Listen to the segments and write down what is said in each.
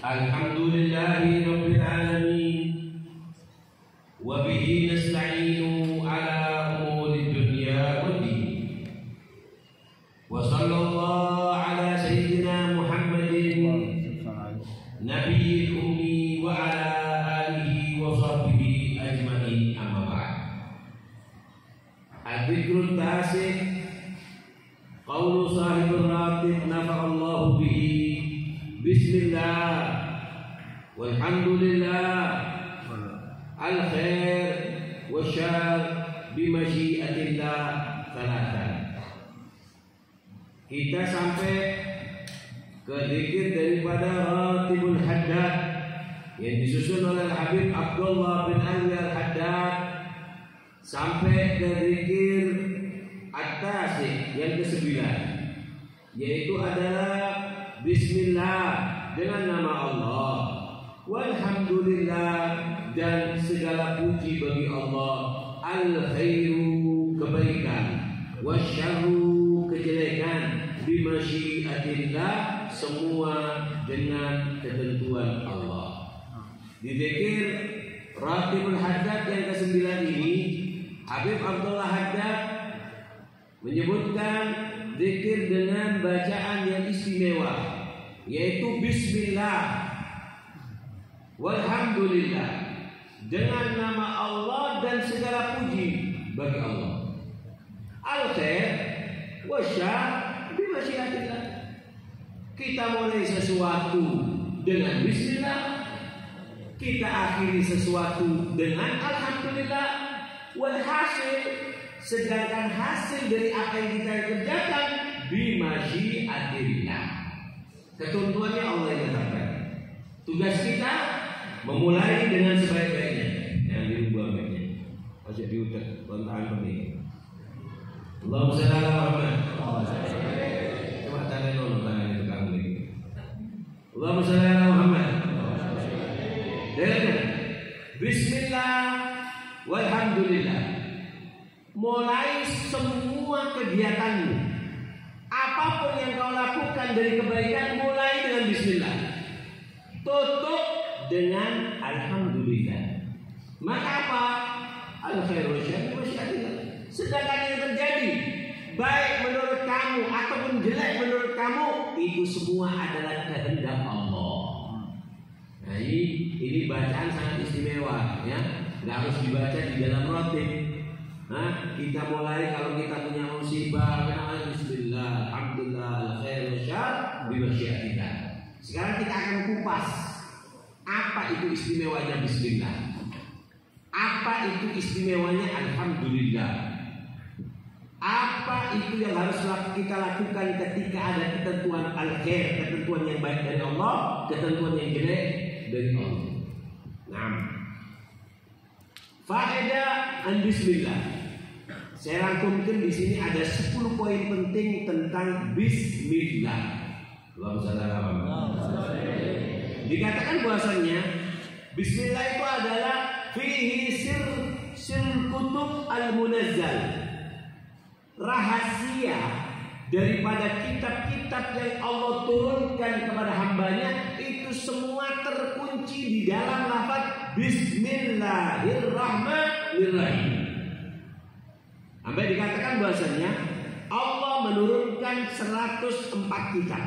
Alhamdulillahi Rabbil Alamin. Wa bihi nasta'inu ala umuri dunya waddin. Wa sallallahu ala sayyidina Muhammadin nabiyil ummi wa ala alihi wa sahbihi ajma'in, amma ba'd. Al-dhikrul tasih qawlu sahibur ratib nafa'allahu bihi. Bismillah walhamdulillah al-khair wa syar bimasyiatillah salatan. Kita sampai ke zikir daripada Ratibul Haddad yang disusun oleh Habib Abdullah bin Ali Al-Haddad, sampai ke zikir At-Tasih yang ke-9, yaitu adalah Bismillah dengan nama Allah, walhamdulillah dan segala puji bagi Allah, al-khairu kebaikan, wasyarru kejelekan, bimasyiatillah semua dengan ketentuan Allah. Di zikir Ratibul Haddad yang ke-9 ini, Habib Abdullah Haddad menyebutkan zikir dengan bacaan yang istimewa, yaitu Bismillah walhamdulillah dengan nama Allah dan segala puji bagi Allah, al-khair wasyar bimasyiatillah. Kita mulai sesuatu dengan Bismillah, kita akhiri sesuatu dengan alhamdulillah, walhasil sedangkan hasil dari apa yang kita kerjakan bimasyiatillah. Ketentuannya Allah yang tetapkan. Tugas kita memulai dengan sebaik-baiknya. Yang dirubah baiknya. Masih diutak bantahan penting. Allahumma shalli ala Muhammad. Coba tanya dulu tangan itu kamu lagi. Allahumma shalli ala Muhammad. Dengar. Bismillah walhamdulillah. Mulai semua kegiatanmu, apapun yang kau lakukan dari kebaikan, mulai dengan Bismillah, tutup dengan alhamdulillah. Maka apa? Al-khairu wasyarru. Sedangkan yang terjadi baik menurut kamu ataupun jelek menurut kamu, itu semua adalah kehendak Allah. Nah, ini bacaan sangat istimewa, ya. Nggak harus dibaca di dalam rotib. Nah, kita mulai kalau kita punya musibah, bismillah, alhamdulillah, al-khair wasyar bimasyiatillah. Sekarang kita akan kupas apa itu istimewanya bismillah, apa itu istimewanya alhamdulillah, apa itu yang harus kita lakukan ketika ada ketentuan al-khair, ketentuan yang baik dari Allah, ketentuan yang jelek dari Allah. Nah, faedah an bismillah. Saya rangkumkan di sini ada 10 poin penting tentang Bismillah. Dikatakan bahwasannya Bismillah itu adalah fihi sir kutub al-munazzal, rahasia daripada kitab-kitab yang Allah turunkan kepada hambanya, itu semua terkunci di dalam lafaz Bismillahirrahmanirrahim. Sampai dikatakan bahasanya Allah menurunkan 104 kitab.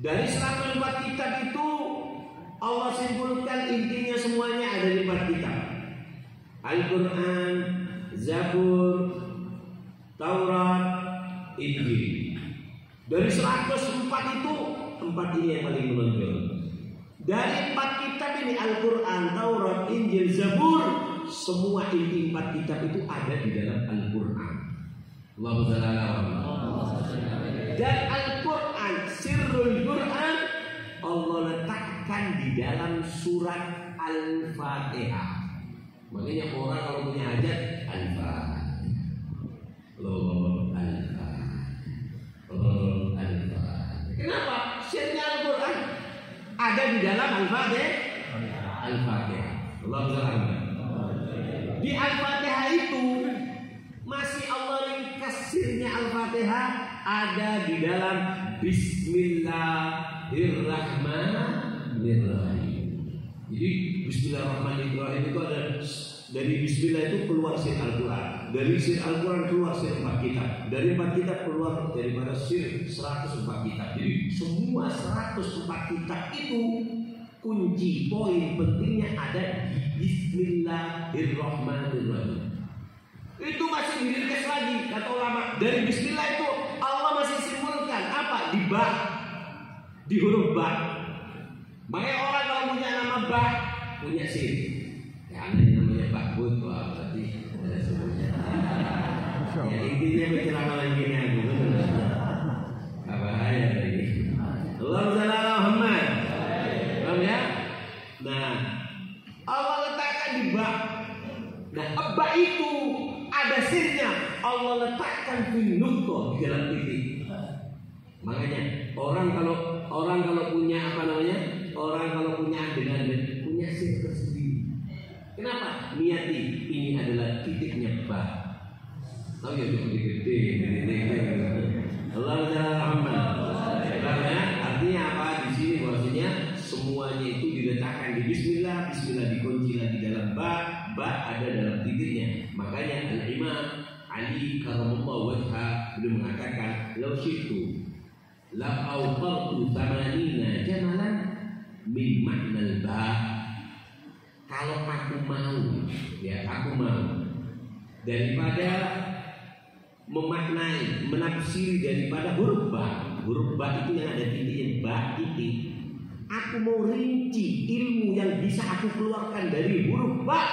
Dari 104 kitab itu Allah simpulkan intinya semuanya ada di 4 kitab: Al-Quran, Zabur, Taurat, Injil. Dari 104 itu 4 ini yang paling menonjol. Dari 4 kitab ini, Al-Quran, Taurat, Injil, Zabur, semua inti 4 kitab itu ada di dalam Al-Quran. Allahumma shalli ala Muhammad. Dan Al-Quran, sirrul Quran, Allah letakkan di dalam surat Al-Fatihah. Makanya orang kalau punya hajat, Al-Fatihah, Al-Fatihah. Kenapa? Sirnya Al-Quran ada di dalam Al-Fatihah. Al-Fatihah. Allahumma shalli ala Muhammad. Di Al-Fatihah itu masih Allah ringkas sirnya Al-Fatihah ada di dalam Bismillahirrahmanirrahim. Jadi Bismillahirrahmanirrahim itu ada dari Bismillah itu keluar sir Al-Quran, dari sir Al-Quran keluar sir 4 kitab, dari 4 kitab keluar daripada sir 104 kitab. Jadi semua 104 kitab itu kunci poin pentingnya ada di Bismillahirrahmanirrahim. Itu masih diringkas lagi kata ulama. Dari Bismillah itu Allah masih simbolkan apa? Di ba, di huruf ba. Makanya orang kalau punya nama ba punya sir. Ya, namanya Bakbut, wah berarti ada semuanya. Ya intinya bercerama lagi nih aku. Apa bahaya tadi? Allahumma shalli ala Muhammad. Paham ya? Nah, Allah letakkan di ba. Nah, ba itu ada sirnya. Allah letakkan di nuqtah di dalam titik. Makanya orang kalau punya apa namanya? Orang kalau punya dengan punya sir tersendiri. Kenapa? Niati ini adalah titiknya ba. Tahu ya cukup gede. Allah Taala. Artinya apa? Di sini bahwasanya semuanya itu diletakkan di Bismillah. Bismillah dikunci lagi dalam ba. Ba ada dalam titiknya. Makanya Al-Imam Ali karramallahu wajha beliau mengatakan, "Lau syi'tu la awqartu 80 jamalan min ma'nal ba." Kalau aku mau, ya aku mau daripada memaknai, menafsiri daripada huruf ba itu yang ada titiknya ba titik. Aku mau rinci ilmu yang bisa aku keluarkan dari huruf ba.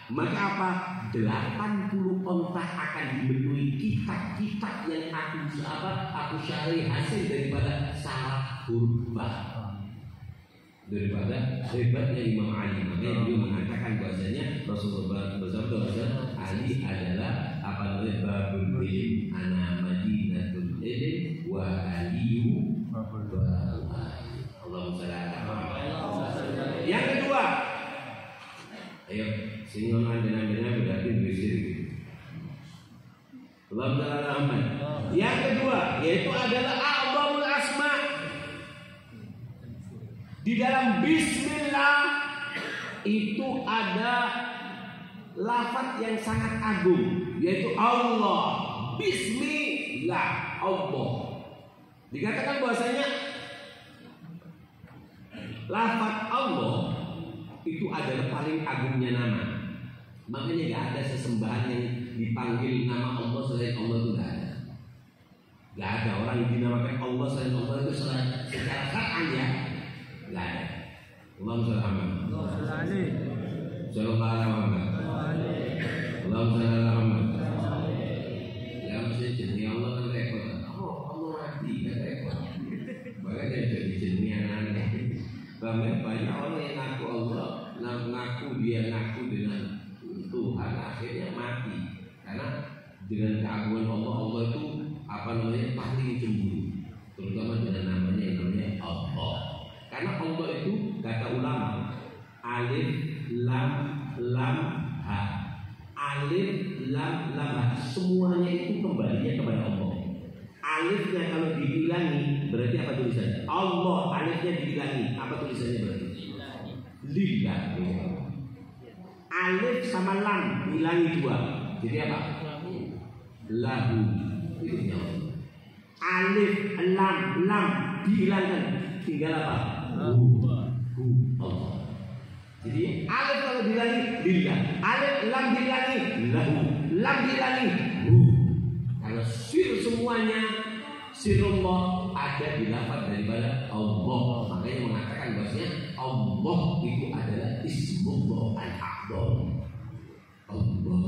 Maka apa? 80 onta akan dimenuhi kitab-kitab yang aku syarih hasil daripada salah huruf ba. Daripada hebatnya Imam Ali. Makanya beliau mengatakan bahasanya Rasulullah bersabda Ali adalah apa namanya babul ilm ana madinatul ilm wa aliyu Allahumma shalli ala Muhammad. Yang kedua, ayo sini ngomong dengan berarti bersih. Allahumma shalli ala Muhammad. Yang kedua yaitu adalah a'zamul asma. Di dalam Bismillah itu ada lafaz yang sangat agung, yaitu Allah. Bismillah, Allah. Dikatakan bahwasanya lafaz Allah itu adalah paling agungnya nama. Makanya nggak ada sesembahan yang dipanggil nama Allah selain Allah itu nggak ada. Nggak ada orang yang dinamakan Allah selain Allah itu secara syar'i ya. Nggak ada. Allahumma shalli ala Muhammad. Sallallahu alaihi wasallam. Allahumma shalli ala Muhammad. Ya mesti jenis Allah kan repot. Oh Allah mati kan repot. Makanya jadi jenis aneh. Banyak orang yang ngaku Allah, ngaku dia ngaku dengan Tuhan akhirnya mati. Karena dengan keagungan Allah itu apa namanya paling cemburu. Terutama dengan namanya yang namanya Allah. Karena Allah itu kata ulama alif lam ha. Alif lam ha semuanya itu kembalinya kepada Allah. Alifnya kalau dibilangi berarti apa tulisannya? Allah, alifnya dibilangi apa tulisannya berarti? Lillah. Alif sama lam bilangi 2. Jadi apa? Lahu. Alif lam dihilangkan tinggal apa? Allah. Jadi alif kalau dilangi lillah, alif lam dilangi lahu, lam dilangi kalau sir semuanya sirullah ada di lafaz daripada Allah. Makanya mengatakan bahwasanya Allah itu adalah ismullah al-a'zam. Allah.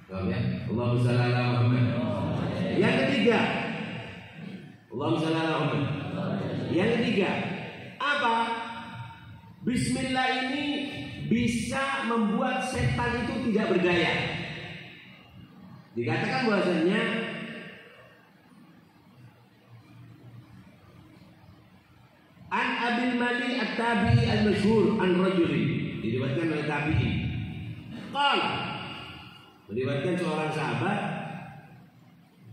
Paham ya? Allahumma shalli ala Muhammad. Yang ketiga, Allahumma shalli ala Muhammad. Yang ketiga, apa? Bismillah ini bisa membuat setan itu tidak berdaya. Dikatakan bahwasanya An Abil Mali At-Tabi'i Al-Masyhur An Rajuli, diriwayatkan oleh tabi'in. Qala, meriwayatkan seorang sahabat,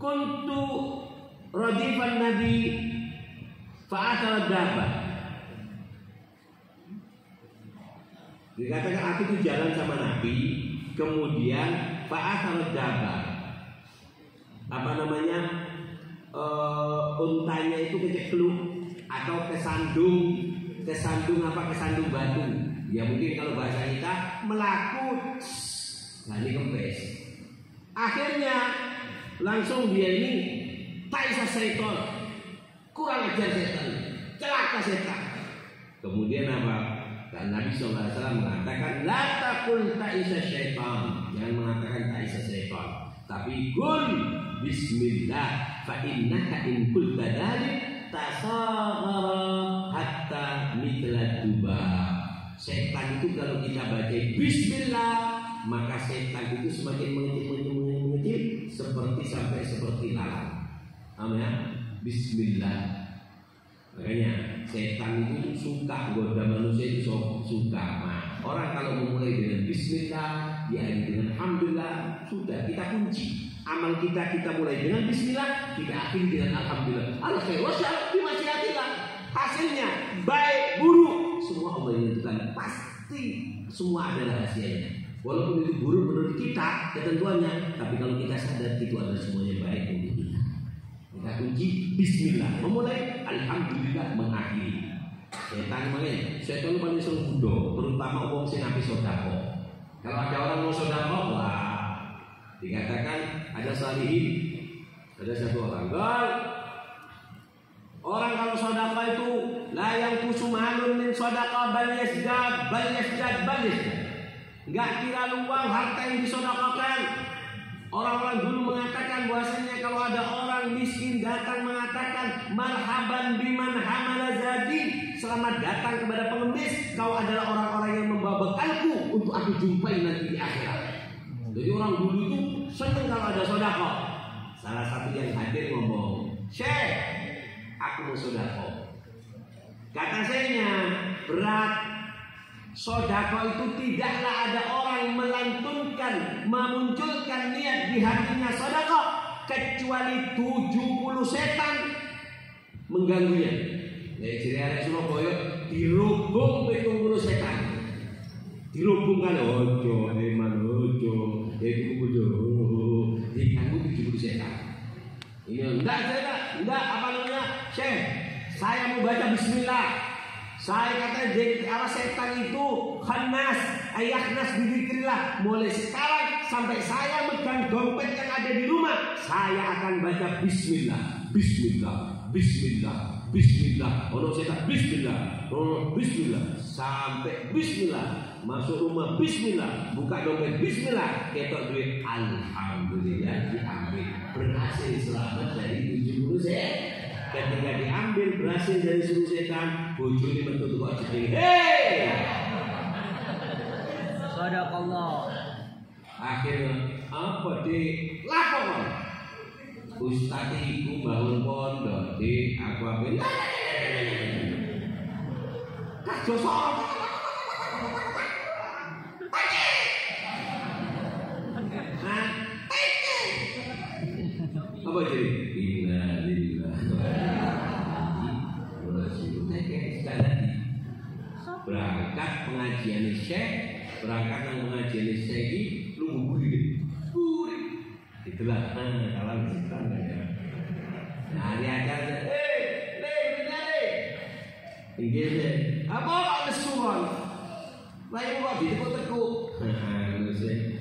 kuntu radifan nabi fa'athara dabba. Dikatakan aku itu jalan sama Nabi, kemudian fa'athara dabba. Apa namanya? Untanya itu kecekluk atau kesandung batu. Ya mungkin kalau bahasa kita melaku. Nah ini kempes. Akhirnya langsung dia ini taisa syaitan, kurang ajar setan, celaka setan. Kemudian apa? Dan Nabi SAW mengatakan la taqul taisa syaitan, jangan mengatakan taisa syaitan, tapi qul bismillah fa innaka in qulta dzalik tasaghara hatta mithla dubab. Setan itu kalau kita baca bismillah, maka setan itu semakin mengecil seperti lalat. Amin. Bismillah. Makanya setan itu suka goda manusia, itu suka. Nah, orang kalau memulai dengan bismillah, diakhiri dengan alhamdulillah, sudah kita kunci. Amal kita mulai dengan bismillah, kita akhiri dengan alhamdulillah. Alhamdulillah bimasyiatillah. Hasilnya baik buruk semua Allah yang tentukan, pasti semua ada rahasianya. Walaupun itu buruk menurut kita ketentuannya, tapi kalau kita sadar itu adalah semuanya baik untuk kita. Kita kunci bismillah, memulai alhamdulillah, mengakhiri. Setan paling sering bodoh, terutama orang sing api sodako. Kalau ada orang mau sodako, wah, dikatakan ada salihin, ada satu orang. Orang kalau sodako itu la yang kusumalun min sodako bal yasjad. Enggak kira luang harta yang disodakokan. Orang-orang dulu mengatakan bahwasanya kalau ada orang miskin datang mengatakan marhaban biman hamala zadi, selamat datang kepada pengemis, kau adalah orang-orang yang membawa bekalku untuk aku jumpai nanti di akhirat. Jadi orang dulu itu senang kalau ada sodako. Salah satu yang hadir ngomong, Syekh, aku mau sodako. Kata sayanya, berat. Sodako itu tidaklah ada orang melantunkan, memunculkan niat di hatinya sodako, kecuali 70 setan mengganggunya. Ya ciri ada Surabaya dirubung 70 setan. Dirubung kan ojo, diganggu 70 setan. Ini enggak apa namanya? Syekh, saya mau baca bismillah. Saya kata dari arah setan itu khanas, ayahnas bidikrillah. Mulai sekarang sampai saya megang dompet yang ada di rumah, saya akan baca bismillah, bismillah, bismillah, bismillah. Oh setan bismillah, oh bismillah, sampai bismillah. Masuk rumah bismillah, buka dompet bismillah, ketok duit alhamdulillah diambil, berhasil selamat dari 70 setan. Ketika diambil berhasil dari suruh setan, bojone metu kok jeding. Hei! Sadaqallah. Akhirnya apa di lapor? Ustaz iku bangun pondok di aku ambil. Kados apa jadi? Berangkat pengajian Syekh, berangkat nang pengajian Syekh iki lu buri. Itulah kalau setan ya. Nah, dia akan Inggih, apa kok nesuwon? Lah kok ditekuk-tekuk.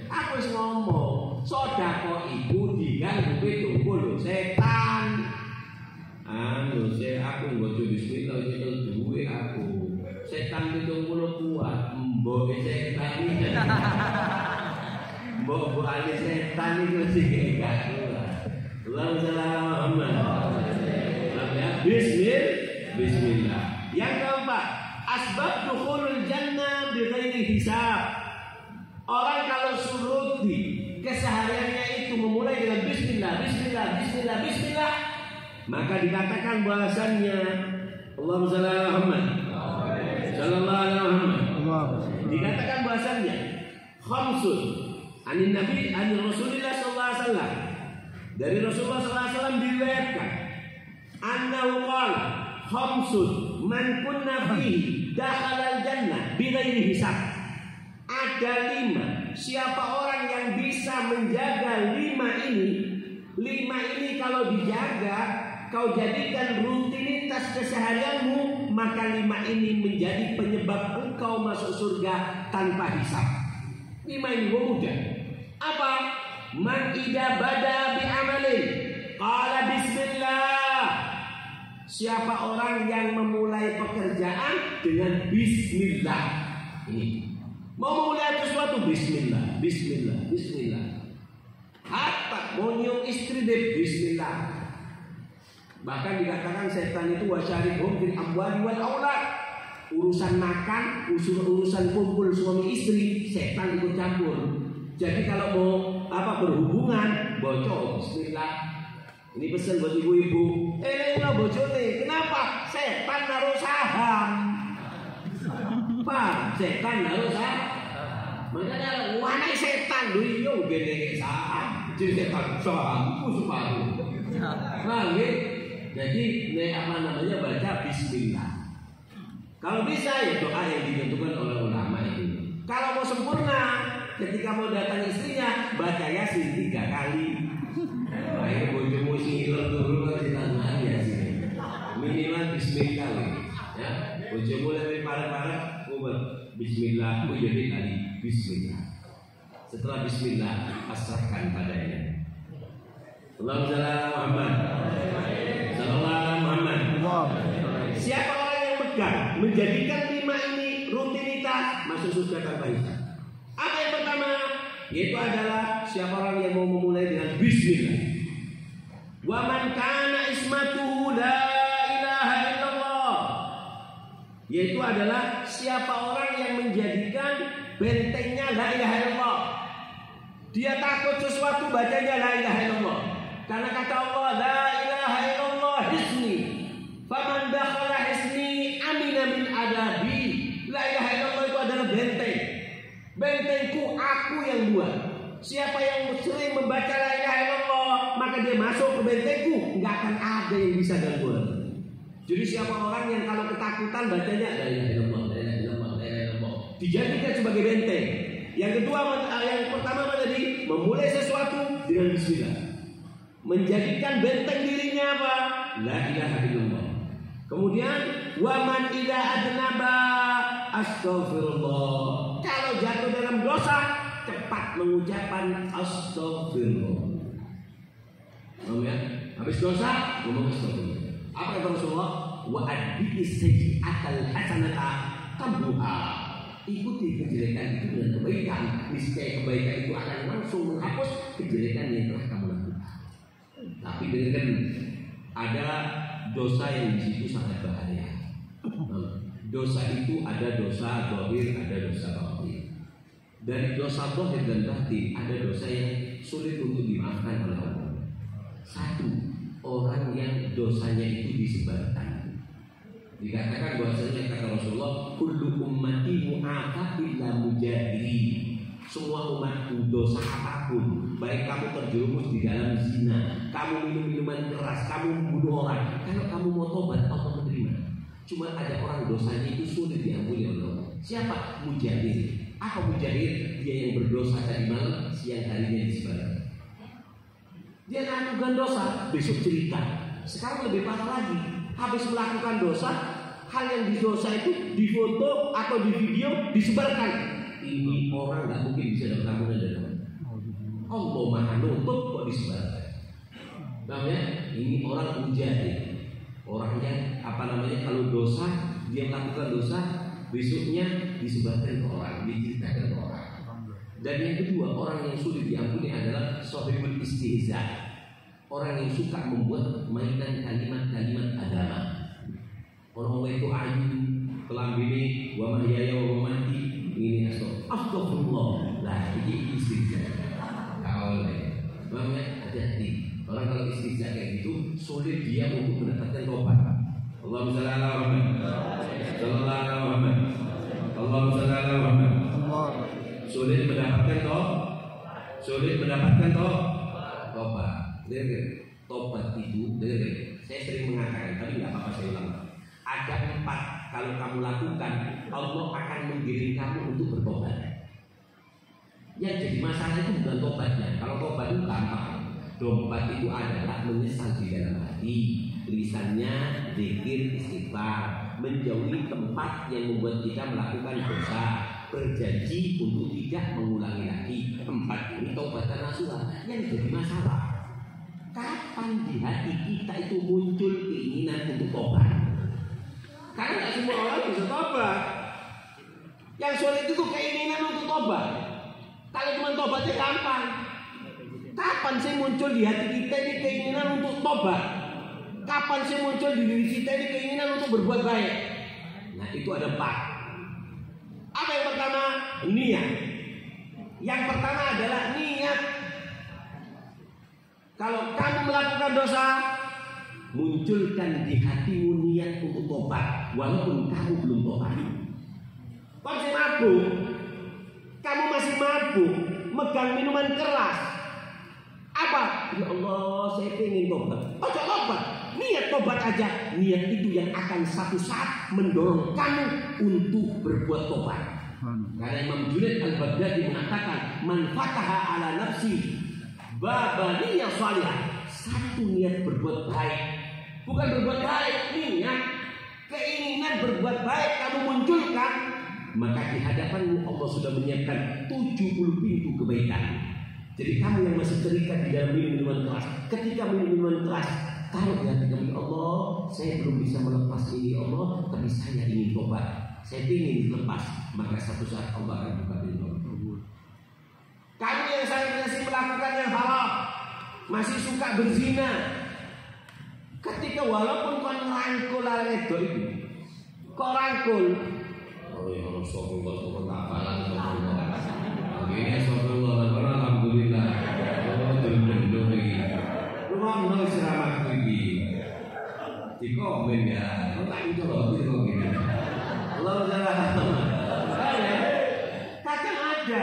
Aku wis ngomong, sedekah iku diganggu pitung setan. Aku nggo bismillah nyekel duwe aku. Setan pitung kuat, mbok setan iki. Mbok ali setan iku sing gak kuat. Allahumma Muhammad. Bismillah. Yang keempat, asbab dukhulul jannah bighairi hisab. Orang kalau suruti kesehariannya itu memulai dengan bismillah, bismillah, bismillah, bismillah, maka dikatakan bahwasannya Allahumma shalli ala Muhammad sallallahu alaihi Muhammad. Dikatakan bahwasannya khamsun anin nabi anin Rasulillah sallallahu alaihi wasallam. Dari Rasulullah SAW diriwayatkan, annahu qala khamsun man kunna fihi dakhalal jannah bighairi hisab. Ada 5, siapa orang yang bisa menjaga 5 ini kalau dijaga, kau jadikan rutinitas keseharianmu, maka 5 ini menjadi penyebab engkau masuk surga tanpa hisab. 5 ini mudah. Apa? Man idza bada bi amalin qala bismillah. Siapa orang yang memulai pekerjaan dengan bismillah. Ini. Mau memulai sesuatu bismillah, bismillah, bismillah. Hatta mau nyium istri deh bismillah. Bahkan dikatakan setan itu wasyarihum fil amwali wal aulad. Urusan makan, urusan kumpul suami istri, setan ikut campur. Jadi kalau mau berhubungan, bocor bismillah. Ini pesan buat ibu-ibu. Lah bojone, kenapa? Setan naruh saham. Pak, setan naruh saham. Makanya wana setan dulu yo gede saham. Jadi setan saham separuh. Nah, jadi baca bismillah. Kalau bisa ya doa yang ditentukan oleh ulama itu. Kalau mau sempurna, ketika mau datang istrinya, baca Yasin 3 kali. Baik bojomu sing ilmu dulu kan ditanya Yasin. Minimal bismillah ya. Bojomu lebih parah-parah, bismillah, jadi tadi bismillah. Setelah bismillah, pasrahkan padanya. Allahumma shalli ala Muhammad. Sallallahu alaihi Muhammad. Siapa orang yang pegang menjadikan 5 ini rutinitas, masuk surga tanpa hisab. Apa yang pertama? Yaitu adalah siapa orang yang mau memulai dengan bismillah. Wa man kana ismatuhu la ilaha illallah. Yaitu adalah siapa orang yang menjadikan bentengnya la ilaha illallah. Dia takut sesuatu bacanya la ilaha illallah. Karena kata Allah la ilaha illallah hisni. Faman dakhala hisni amina min adabi. La ilaha illallah itu adalah benteng. Bentengku aku yang buat. Siapa yang sering membaca la ilaha illallah, maka dia masuk ke bentengku, enggak akan ada yang bisa ganggu. Jadi siapa orang yang kalau ketakutan bacanya la ilaha illallah, la ilaha illallah, la ilaha illallah, dijadikan sebagai benteng. Yang kedua, yang pertama tadi memulai sesuatu dengan bismillah. Menjadikan benteng dirinya apa? La ilaha illallah. Kemudian wa man idza adnaba astaghfirullah. Kalau jatuh dalam dosa, cepat mengucapkan astaghfirullah. Ya? Habis dosa, ngomong astaghfirullah. Apa kata Rasulullah? Wa adbi'i sayyi'atal hasanata tambuha. Ikuti kejelekan itu dengan kebaikan. Niscaya kebaikan itu akan langsung menghapus kejelekan yang telah kamu lakukan. Tapi dengarkan, ada dosa yang di situ sangat bahaya. Dosa itu ada dosa zahir, ada dosa batin. Dari dosa zahir dan batin ada dosa yang sulit untuk dimaafkan oleh Allah. Satu, orang yang dosanya itu disebarkan. Dikatakan bahwasanya kata Rasulullah, kullu ummati mu'afat illa mujahiri. Semua umatku dosa apapun, baik kamu terjerumus di dalam zina, kamu minum minuman keras, kamu membunuh orang, kalau kamu mau tobat Allah menerima. Cuma ada orang dosanya itu sulit diampuni oleh Allah. Siapa? Mujahir. Apa mujahir? Dia yang berdosa tadi malam, siang harinya disebarkan. Dia melakukan dosa, besok cerita. Sekarang lebih parah lagi. Habis melakukan dosa, hal yang didosa itu difoto atau di video disebarkan. Ini orang nggak mungkin bisa dapat ampunan dari Allah. Allah maha nutup kok disebarkan. Namanya ini orang mujahid. Orangnya kalau dosa, dia melakukan dosa, besoknya disebarkan ke orang, diceritakan ke orang. Dan yang kedua, orang yang sulit diampuni adalah sahibul istihza. Orang yang suka membuat mainan kalimat-kalimat agama. Orang itu ayu, kelambini, wa mahyaya wa mamati. Ini astagfirullah. Lah ini istihza. Kau namanya hati-hati. Orang kalau istihza kayak gitu, sulit dia untuk mendapatkan tobat. Allahumma shalli ala Muhammad. Sallallahu alaihi Muhammad. Allahumma shalli ala Muhammad. Sulit mendapatkan tobat. Dengar, tobat itu, dengar. Saya sering mengatakan, tapi nggak apa-apa saya ulang. Ada 4 kalau kamu lakukan, Allah akan menggiring kamu untuk bertobat. Yang jadi masalah itu bukan tobatnya. Kalau tobat itu gampang. Tobat itu adalah menyesal di dalam hati, lisannya zikir istighfar, menjauhi tempat yang membuat kita melakukan dosa, berjanji untuk tidak mengulangi lagi. 4 ini tobatan nasuha. Yang jadi masalah, kapan di hati kita itu muncul keinginan untuk tobat? Karena tidak semua orang bisa tobat. Yang sulit itu keinginan untuk tobat. Kalau cuma tobatnya gampang. Kapan sih muncul di hati kita ini keinginan untuk tobat? Kapan sih muncul di diri kita ini keinginan untuk berbuat baik? Nah, itu ada 4. Apa yang pertama? Niat. Yang pertama adalah niat. Kalau kamu melakukan dosa, munculkan di hatimu niat untuk tobat, walaupun kamu belum tobat. Kamu masih mabuk, kamu masih mabuk, megang minuman keras. Apa? Ya Allah, saya ingin tobat. Ojo tobat, niat tobat aja. Niat itu yang akan satu saat mendorong kamu untuk berbuat tobat. Karena Imam Junaid al-Baghdadi mengatakan, man fataha ala nafsi babaniyah salihah. Satu niat berbuat baik, bukan berbuat baik, niat keinginan berbuat baik kamu munculkan, maka di hadapanmu Allah sudah menyiapkan 70 pintu kebaikan. Jadi kamu yang masih terikat di dalam minuman keras, ketika minuman keras, taruh di hati kamu, Allah, saya belum bisa melepas ini, Allah, tapi saya ingin tobat, saya ingin lepas, maka satu saat Allah akan buka pintu. Kamu yang masih melakukan yang haram, masih suka berzina, ketika walaupun kau rangkul itu, kau rangkul, oh ya Allah, sobat tak balas, ini sobat alhamdulillah, oh dulu lagi, rumah nol ceramah lagi, di komen ya, kau tak itu loh, di komen, Allah kadang ada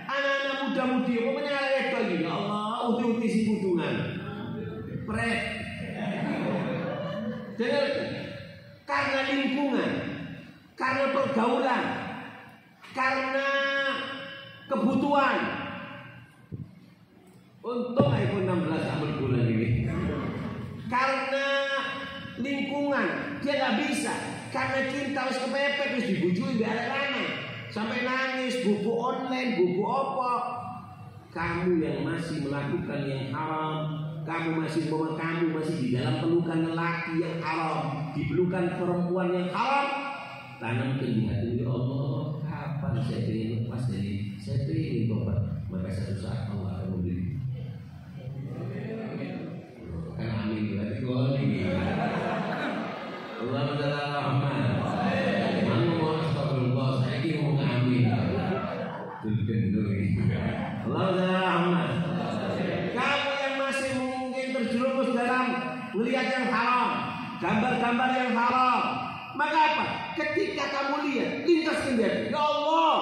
anak-anak muda-mudi, pokoknya itu lagi, ya Allah, uti-uti si kudungan, pret. Jadi karena lingkungan, karena pergaulan, karena kebutuhan. Untung iPhone 16 ambil bulan ini. Karena lingkungan dia nggak bisa. Karena cinta harus kepepet, harus dibujui biar anak sampai nangis, buku online, buku apa. Kamu yang masih melakukan yang haram, kamu masih di dalam pelukan lelaki yang haram, di pelukan perempuan yang haram, tanamkan di hati Allah, kapan saya ingin lepas dari, saya ingin tobat, maka satu saat Allah akan memberi. Kan amin, berarti kau ini. Allah adalah rahman. Mana mau astagfirullah, saya ingin mau amin. Allah adalah rahman. Kamu yang masih mungkin terjerumus dalam melihat yang haram, gambar-gambar yang haram, maka apa? Ketika kamu lihat, lintaskan dia. Ya Allah,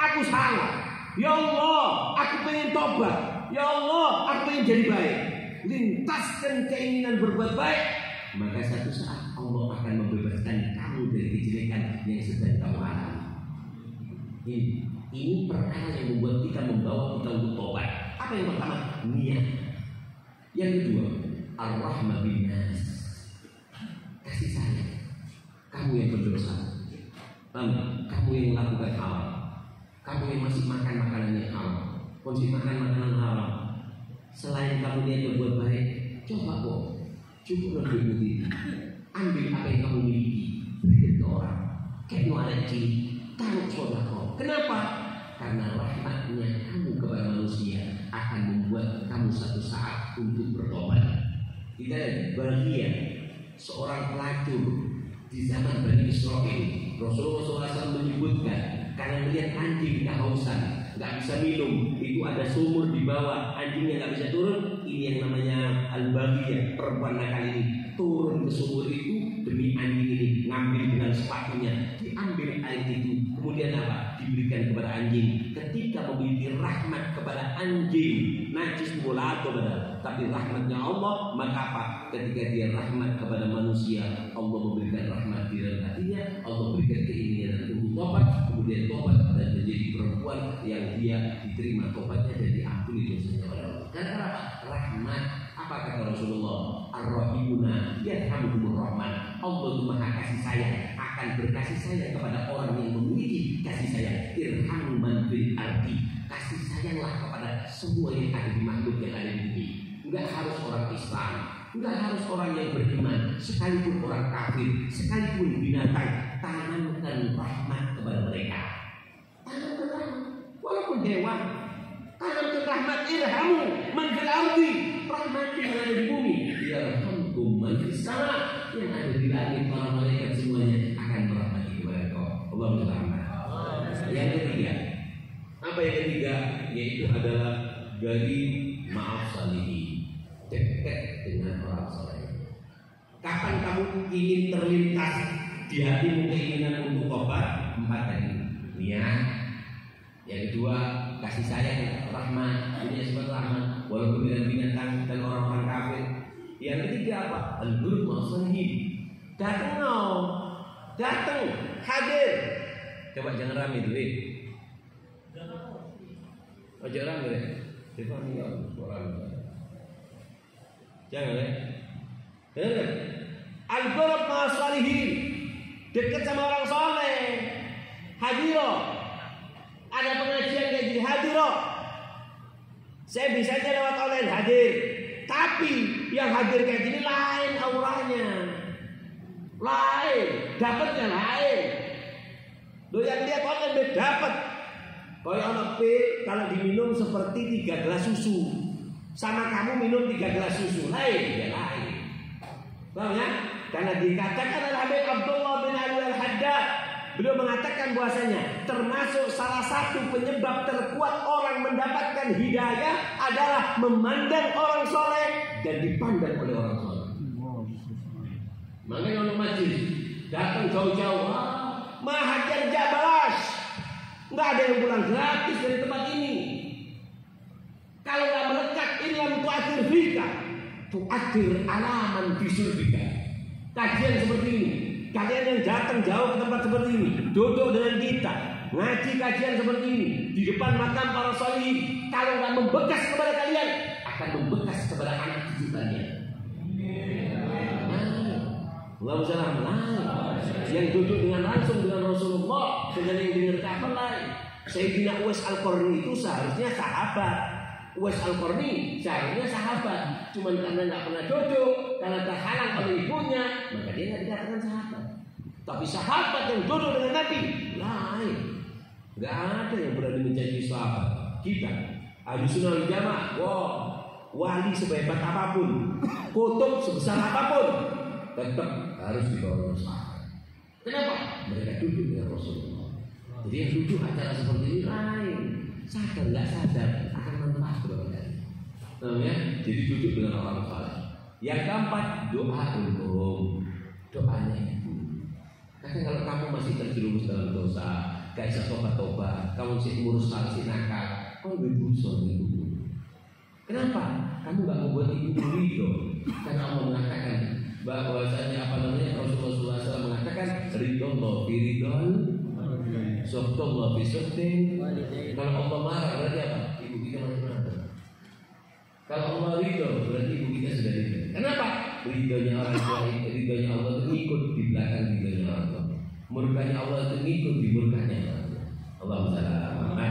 aku salah. Ya Allah, aku pengen tobat. Ya Allah, aku pengen jadi baik. Lintaskan keinginan berbuat baik, maka satu saat Allah akan membebaskan kamu dari kejelekan yang sedang kamu alami. Ini perkara yang membuat kita membawa kita untuk tobat. Apa yang pertama? Niat. Yang kedua, ar-rahmah bin nas. Kasih sayang. Kamu yang berdosa, kamu yang melakukan haram, kamu yang masih makan makanan yang haram, konsumsi makan makanan haram. Selain kamu niat berbuat baik, coba kok cukup lebih ini. Ambil apa yang kamu miliki, berikan ke orang. Kayak nuaran cili, taruh sodako. Kenapa? Karena rahmatnya kamu kepada manusia akan membuat kamu satu saat untuk bertobat. Kita bahagia seorang pelacur di zaman Bani Israel. Rasulullah SAW menyebutkan, karena melihat anjing kehausan, nggak bisa minum, itu ada sumur di bawah, anjingnya nggak bisa turun. Ini yang namanya al-baghiyah, perempuan nakal ini turun ke sumur itu demi anjing ini, ngambil dengan sepatunya, diambil air itu, kemudian apa? Diberikan kepada anjing. Ketika memiliki rahmat kepada anjing, najis bola atau tapi rahmatnya Allah. Maka apa? Ketika dia rahmat kepada manusia, Allah memberikan rahmat di dalam hatinya, Allah berikan keinginan untuk tobat, kemudian tobat dan menjadi perempuan yang dia diterima tobatnya dan diampuni dosanya oleh Allah. Karena apa? Rahmat. Apa kata Rasulullah? Ar-Rahimuna yarhamuhumur Rahman. Allah itu maha kasih sayang, akan berkasih sayang kepada orang yang memiliki kasih sayang. Irhamu man fil ardi. Kasih sayanglah kepada semua yang ada di makhluk yang ada di bumi. Enggak harus orang Islam, enggak harus orang yang beriman, sekalipun orang kafir, sekalipun binatang, tanamkan rahmat kepada mereka. Tanamkan rahmat, walaupun hewan. Tanamkan rahmat. Irhamu man fil ardi. Rahmat yang ada di bumi. Yarhamkum man fis sama. Yang ada di langit, para malaikat semuanya akan merahmati kepada kau. Allah berrahmat. Yang ketiga, apa yang ketiga? Yaitu adalah dari maaf salihi, dekat dengan orang saleh. Kapan kamu ingin terlintas di hatimu keinginan untuk tobat? 4 tadi, niat. Yang kedua, kasih sayang, rahmat, punya sifat rahmat, walaupun dengan binatang dan orang-orang kafir. Yang ketiga apa? Al-Ghurub Ma'asalihi. Datang, hadir. Coba jangan rame dulu. Ojo rame deh. Jangan ya. Al-Ghurub Ma'asalihi. Dekat sama orang soleh. Hadiro. Ada pengajian kayak gini, hadiro. Saya bisa aja lewat online hadir. Tapi yang hadir kayak gini lain auranya. Lain, dapatnya lain. Lo yang lihat online dapat. Kayak anak pil kalau diminum seperti 3 gelas susu. Sama kamu minum 3 gelas susu, lain ya lain. Paham ya? Karena dikatakan oleh Habib Abdullah bin Ali Al-Haddad, beliau mengatakan bahwasanya termasuk salah satu penyebab terkuat orang mendapatkan hidayah adalah memandang orang soleh dan dipandang oleh orang soleh. Makanya orang majlis datang jauh-jauh, Mahathir Jabalas, nggak ada yang pulang gratis dari tempat ini. Kalau nggak melekat, ini yang tuakhir fika, tuakhir alaman bisulbika. Kajian seperti ini. Kalian yang datang jauh ke tempat seperti ini, duduk dengan kita, ngaji kajian seperti ini di depan makam para sholihin, kalau nggak membekas kepada kalian, akan membekas kepada anak cucu kalian. Nggak usah yang duduk dengan langsung dengan Rasulullah, dengan yang dengar kabar lain. Sayyidina Uwais Al-Qarni itu seharusnya sahabat. Uwais Al-Qarni seharusnya sahabat, cuman karena nggak pernah duduk, karena terhalang oleh ibunya, maka dia nggak dikatakan sahabat. Tapi sahabat yang duduk dengan Nabi lain, nggak ada yang berani menjadi sahabat. Kita Ahlussunnah wal Jamaah, wali sehebat apapun, kutub sebesar apapun, tetap harus dibawa oleh sahabat. Kenapa? Mereka duduk dengan Rasulullah. Jadi yang duduk acara seperti ini lain, sadar nggak sadar akan manfaat kepada kalian. Ya? Jadi duduk dengan orang saleh. Yang keempat, doa umum, doanya itu. Karena kalau kamu masih terjerumus dalam dosa, gak bisa tobat-tobat, kamu masih ngurus masih nakal, kamu berdosa ibu. Kenapa? Kamu gak membuat ibu ridho. Karena Allah mengatakan bahwasanya Rasulullah SAW mengatakan ridho Allah biridhon, sukto Allah bisuktin. Kalau Allah marah berarti apa? Ibu kita masih marah. Kalau Allah ridho berarti ibu kita sudah ridho. Kenapa? Ridhonya orang tua, ridhonya Allah itu ngikut di belakang ridhonya orang tua. Murkanya Allah itu ngikut di murkanya orang tua. Allahumma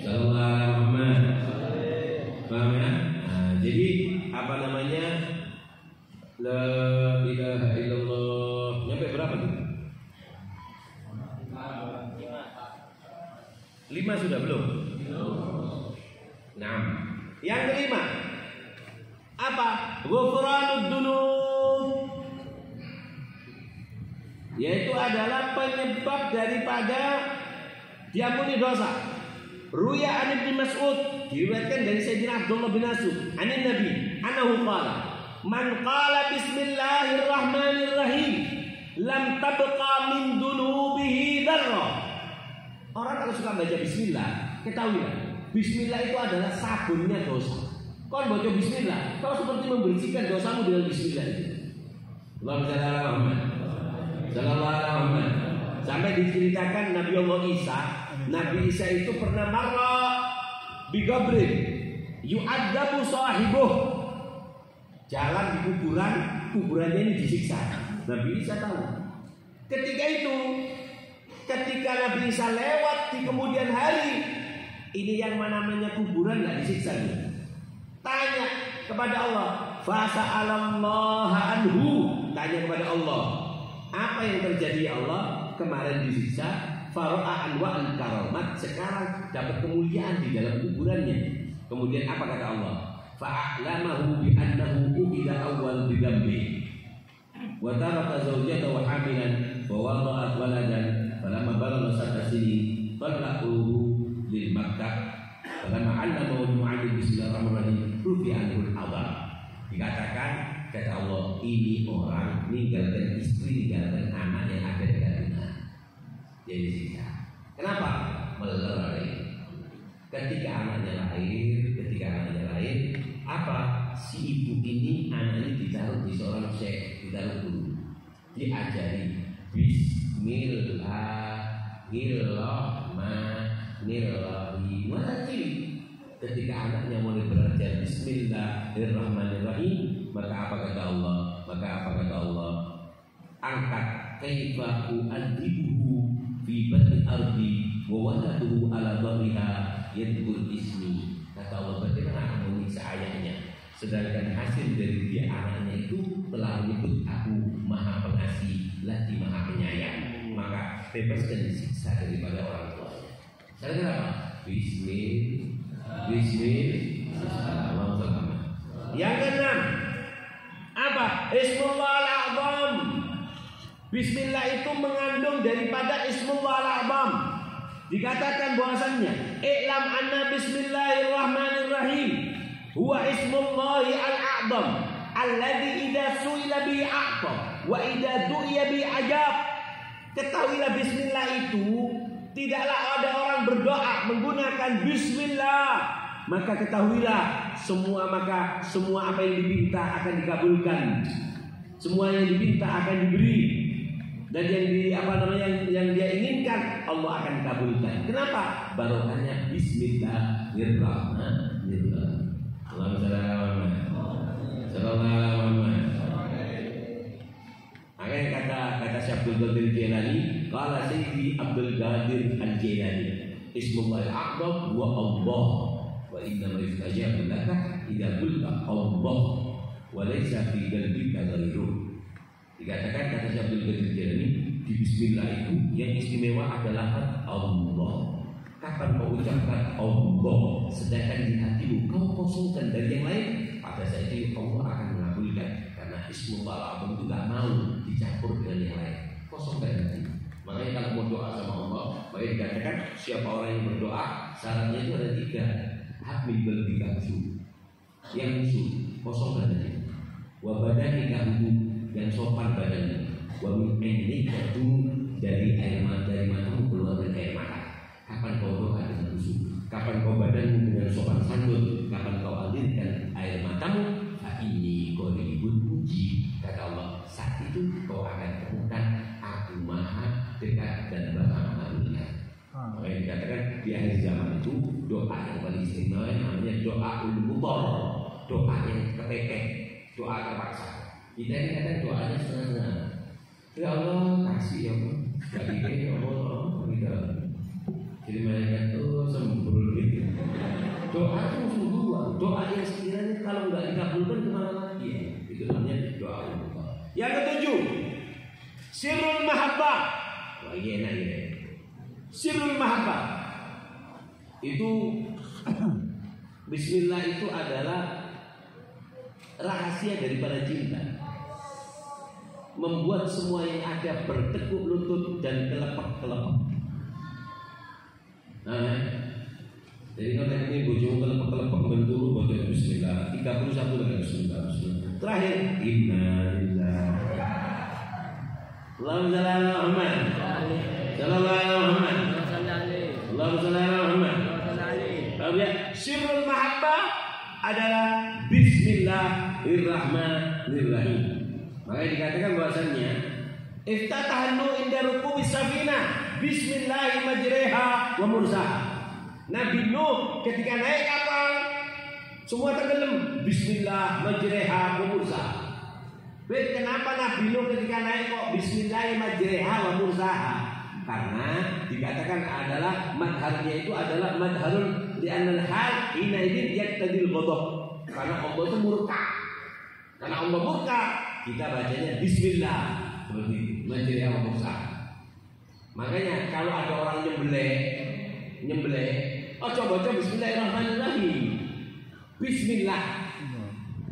sallallahu alaihi. Paham ya? Nah, jadi apa namanya? La ilaha illallah. Nyampe berapa tuh? 5 sudah belum? 6. Yang kelima apa? Ghufranud dzunub, yaitu adalah penyebab daripada diampuni dosa. Ruya an Ibnu Mas'ud, diriwayatkan dari Sayyidina Abdullah bin Mas'ud, anin Nabi, annahu qala, man qala bismillahirrahmanirrahim, lam tabqa min dunubihi dzarrah. Orang kalau suka baca bismillah, ketahuilah, bismillah itu adalah sabunnya dosa. Kon baca bismillah, kau seperti membersihkan dosamu dengan bismillah itu. Allahumma sallallahu alaihi. Sampai diceritakan Nabi Allah Isa, Nabi Isa itu pernah marah bi Gabril, yu'adzabu sahibuh. Jalan di kuburan, kuburannya ini disiksa. Nabi Isa tahu. Ketika itu, ketika Nabi Isa lewat di kemudian hari, ini yang namanya kuburan nggak disiksa nih. Tanya kepada Allah, fasa'alallaha anhu, tanya kepada Allah, apa yang terjadi ya Allah? Kemarin disiksa, faro'a anwa'al karomat, sekarang dapat kemuliaan di dalam kuburannya. Kemudian apa kata Allah? Fa'alamahu bi'annahu u'ila awal bidambi wa taraka zawjata wa hamilan wa wada'at waladan falamma balagha sab'a sinin talaqahu lil Makkah falamma 'allamahu mu'allim bismillahirrahmanirrahim rufi'anul awal. Dikatakan kata Allah, ini orang meninggalkan istri, meninggalkan anak yang ada di kandungan. Jadi siksa. Kenapa? Melerai. Ketika anaknya lahir, apa? Si ibu ini anaknya ditaruh di seorang syekh, ditaruh dulu, diajari Bismillahirrahmanirrahim. Ketika anaknya mulai belajar Bismillahirrahmanirrahim, maka apa kata Allah? Angkat kaifa u'adzibuhu fi batni ardi wa waladuhu ala dhariha yadkul ismi. Kata Allah, bagaimana aku menyiksa ayahnya, sedangkan hasil dari dia anaknya itu telah menyebut aku maha pengasih lagi maha penyayang. Maka bebaskan disiksa daripada orang tuanya. Sekarang apa? Bismillah. Yang keenam, apa? Ismullah al-A'zam. Bismillah itu mengandung daripada Ismullah al-A'zam. Dikatakan bahwasannya i'lam anna bismillahirrahmanirrahim huwa ismullahi al-a'zam alladzi idza su'ila bi a'ta wa idza du'iya bi ajab. Ketahuilah bismillah itu tidaklah ada orang berdoa menggunakan bismillah, maka ketahuilah semua apa yang diminta akan dikabulkan. Semua yang diminta akan diberi. Dan yang dia inginkan Allah akan kabulkan. Kenapa? Barokahnya Bismillahirrahmanirrahim. Makanya kata Syekh Abdul Qadir Jailani, qala Sayyidi Abdul Qadir Al-Jailani, Ismullah al-A'zam wa Allah wa inna ma yustajabu laka idza qulta Allah wa laysa fi qalbika ghairuh. Dikatakan kata Syekh Abdul Qadir Jailani, di bismillah itu yang istimewa adalah Allah. Kapan kau ucapkan Allah, sedangkan di hatimu kau kosongkan dari yang lain, pada saat itu Allah akan mengabulkan. Karena Ismullah al-A'zam itu gak mau dicampur dengan yang lain. Kosongkan hati. Makanya kalau mau doa sama Allah, makanya dikatakan siapa orang yang berdoa, syaratnya itu ada 3. Hamil bertiga yang musuh, kosongkan hati. Wabadani kamu yang sopan badannya, wa min ainika dari air mata, dari matamu keluarkan air mata. Kapan kau doa dengan khusyuk? Kapan kau badanmu dengan sopan santun? Kapan kau alirkan air matamu? Ini kau diribut puji, kata Allah. Saat itu kau akan temukan aku maha dekat dan maha mengaburkan. Makanya dikatakan di akhir zaman itu doa yang paling istimewa namanya doa ul-mutor, doa yang kepepet, doa terpaksa. Kita ini kadang doanya setengah-setengah. Ya Allah kasih ya Allah, jadi ya Allah kita. Jadi mereka tuh sembur gitu. Doa itu sungguh doa yang sekiranya kalau nggak dikabulkan kemana lagi ya? Itu namanya doa Allah. Yang ketujuh, sirrul mahabbah. Wah ini enak ya. Sirrul mahabbah itu Bismillah itu adalah rahasia daripada cinta. Membuat semua yang ada bertekuk lutut dan kelepek-kelepek. Nah, jadi kalau ini bojomu kelepek-kelepek bentuk baca Bismillah 31 dengan Bismillah. Terakhir innalillah. Allahumma shalli ala Muhammad. Sallallahu alaihi Muhammad. Allahumma shalli ala Muhammad. Sirrul mahabbah adalah Bismillahirrahmanirrahim. Makanya dikatakan bahwasannya iftatahannu inda rukubi safina Bismillahi majreha wa mursaha. Nabi Nuh ketika naik kapal semua tenggelam. Bismillah majreha wa mursaha. Kenapa Nabi Nuh ketika naik kok Bismillahi majreha wa mursaha? Karena dikatakan adalah madharnya itu adalah madharun li'annal hal hina idin yaktadil ghadab. Karena Allah itu murka. Karena Allah murka, kita bacanya Bismillah seperti itu, majreha wa mursaha. Makanya kalau ada orang nyembelih, oh coba Bismillahirrahmanirrahim. Bismillah.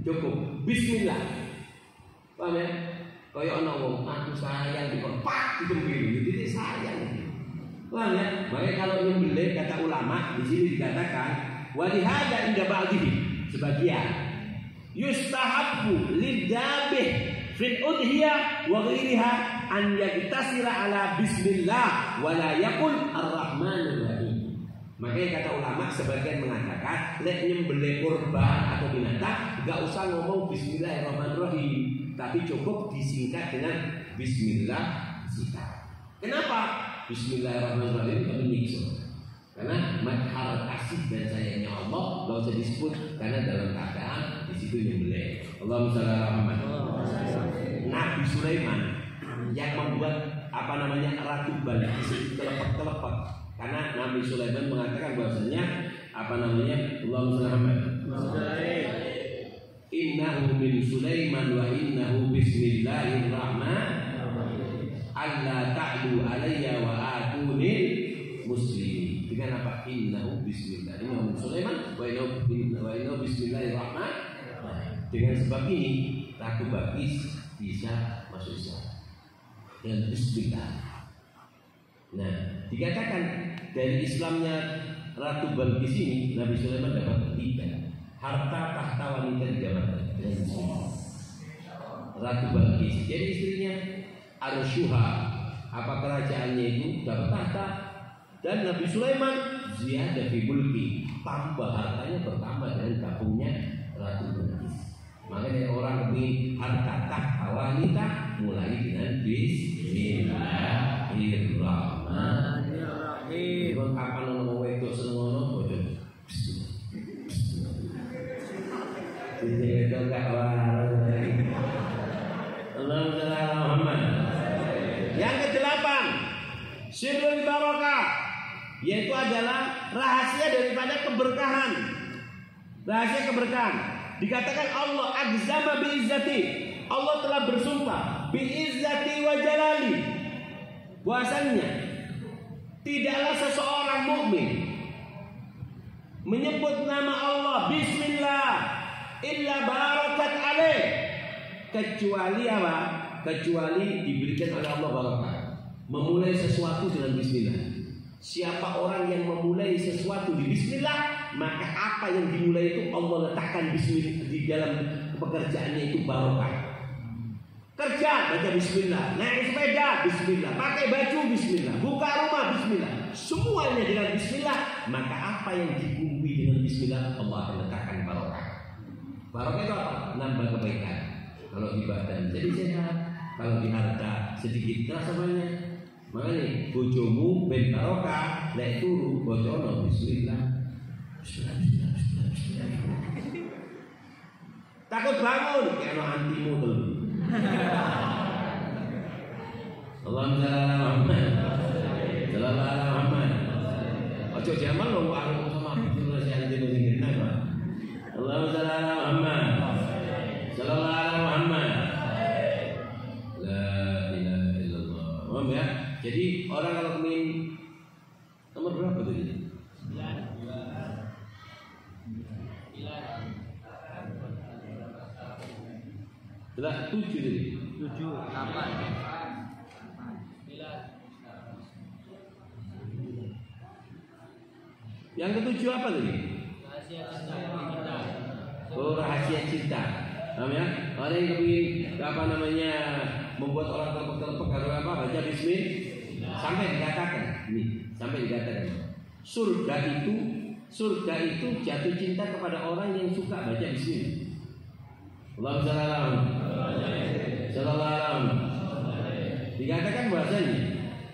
Cukup. Bismillah. Paham ya? Kayak ana wong aku sayang diperpak dikembiri. Jadi sayang. Paham ya? Makanya kalau nyembelih kata ulama di sini dikatakan wa lihada inda ba'dihi sebagian yustahabbu lidabih fil udhiyah wa ghairiha an yaktasira ala bismillah wa la yaqul ar-rahmanir rahim. Makanya kata ulama sebagian mengatakan lek nyembelih kurban atau binatang enggak usah ngomong bismillahirrahmanirrahim, tapi cukup disingkat dengan bismillah singkat. Kenapa? Bismillahirrahmanirrahim kami nyiksa. Karena madhar kasih dan sayangnya Allah enggak usah disebut karena dalam keadaan di situ nyembelih. Allahumma shalli ala Muhammad. Nabi Sulaiman yang membuat ratu Balqis telepek. Karena Nabi Sulaiman mengatakan bahwasanya Allahumma shalli ala Muhammad. Innahu min Sulaiman wa innahu bismillahirrahmanirrahim. Alla ta'lu alayya wa atuni muslimin. Dengan apa? Innahu bismillah. Innahu min Sulaiman wa innahu bismillahirrahmanirrahim. Dengan sebab ini Ratu Balqis bisa masuk Islam dengan bismillah. Nah, dikatakan dari Islamnya Ratu Balqis ini Nabi Sulaiman dapat 3 harta tahta wanita di zaman dengan bismillah. Ratu Balqis jadi istrinya Arsyuha, apa kerajaannya itu dapat tahta, dan Nabi Sulaiman ziyadah fi mulki, tambah hartanya bertambah dengan gabungnya Ratu Balqis. Makanya orang ingin harta tahta wanita mulai dengan bismillahirrahmanirrahim. Kalau kapan orang wedok seneng bodoh. Jadi itu enggak waras. Allahumma Muhammad. Yang ke-8, sirrul barakah, yaitu adalah rahasia daripada keberkahan. Rahasia keberkahan. Dikatakan Allah adzama bi'izzati, Allah telah bersumpah bi'izzati wa jalali, bahwasannya tidaklah seseorang mukmin menyebut nama Allah bismillah illa barakat alaih, kecuali apa? Kecuali diberikan oleh Allah barakah. Memulai sesuatu dengan bismillah. Siapa orang yang memulai sesuatu di bismillah, maka apa yang dimulai itu Allah letakkan bismillah di dalam pekerjaannya itu barokah. Kerja baca bismillah, naik sepeda bismillah, pakai baju bismillah, buka rumah bismillah, semuanya dengan bismillah, maka apa yang dibumbui dengan bismillah Allah akan letakkan barokah. Barokah itu apa? Nambah kebaikan. Kalau di badan jadi sehat, kalau di harta sedikit terasa banyak. Makanya bojomu ben barokah, lek turu bojono bismillah. Bismillah. Takut bangun kena antimu tuh. Allahumma sallallahu alaihi Muhammad. Ojo jaman lo aku sama bismillah sing antimu sing kena. Allahumma sallallahu alaihi Muhammad. Sallallahu alaihi Muhammad. La ilaha illallah. Paham ya? Jadi orang kalau ingin nomor berapa tuh ini? 9. Sudah 7 tadi. 7, 8. Yang ke-7 apa tadi? Rahasia cinta. Oh, rahasia cinta. Paham ya? Orang yang kepingin membuat orang terpek-terpek harus apa? Baca bismillah. Sampai dikatakan surga itu surga itu jatuh cinta kepada orang yang suka baca bismillah. Allahumma dikatakan bahasanya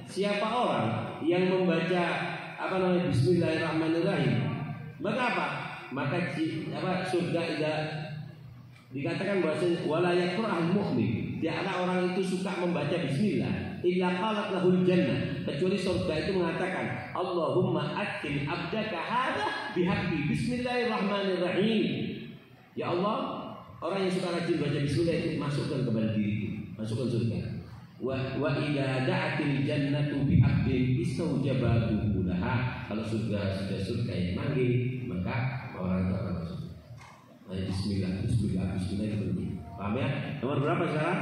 siapa orang yang membaca bismillahirrahmanirrahim, maka apa? Maka surga dikatakan bahasanya wala yakrahul mu'min, tidaklah orang itu suka membaca bismillah illa qalat lahul jannah, kecuali surga itu mengatakan Allahumma adkhil abdaka hadza bihaqqi bismillahirrahmanirrahim. Ya Allah, orang yang suka rajin baca bismillah itu masukkan kepada diriku, masukkan surga. Wa idza da'atil jannatu bi 'abdin istawjabatu laha. Kalau sudah surga yang manggil, maka orang itu akan masuk. Bismillah itu penting. Paham ya? Nomor berapa sekarang?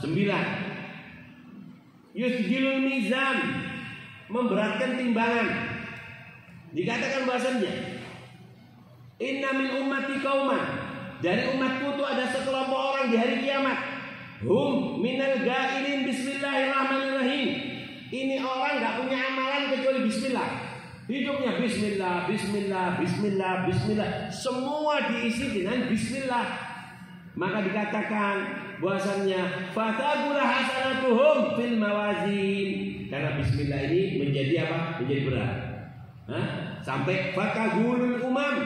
9. Yusjilul mizan, memberatkan timbangan. Dikatakan bahasanya inna min ummati qauman, dari umatku itu ada sekelompok orang di hari kiamat. Hum minal ga'ilin bismillahirrahmanirrahim. Ini orang gak punya amalan kecuali bismillah. Hidupnya bismillah, bismillah, bismillah, bismillah. Semua diisi dengan bismillah. Maka dikatakan bahwasannya fatagula hasanatuhum fil mawazin. Karena bismillah ini menjadi apa? Menjadi berat. Sampai fatagulul umat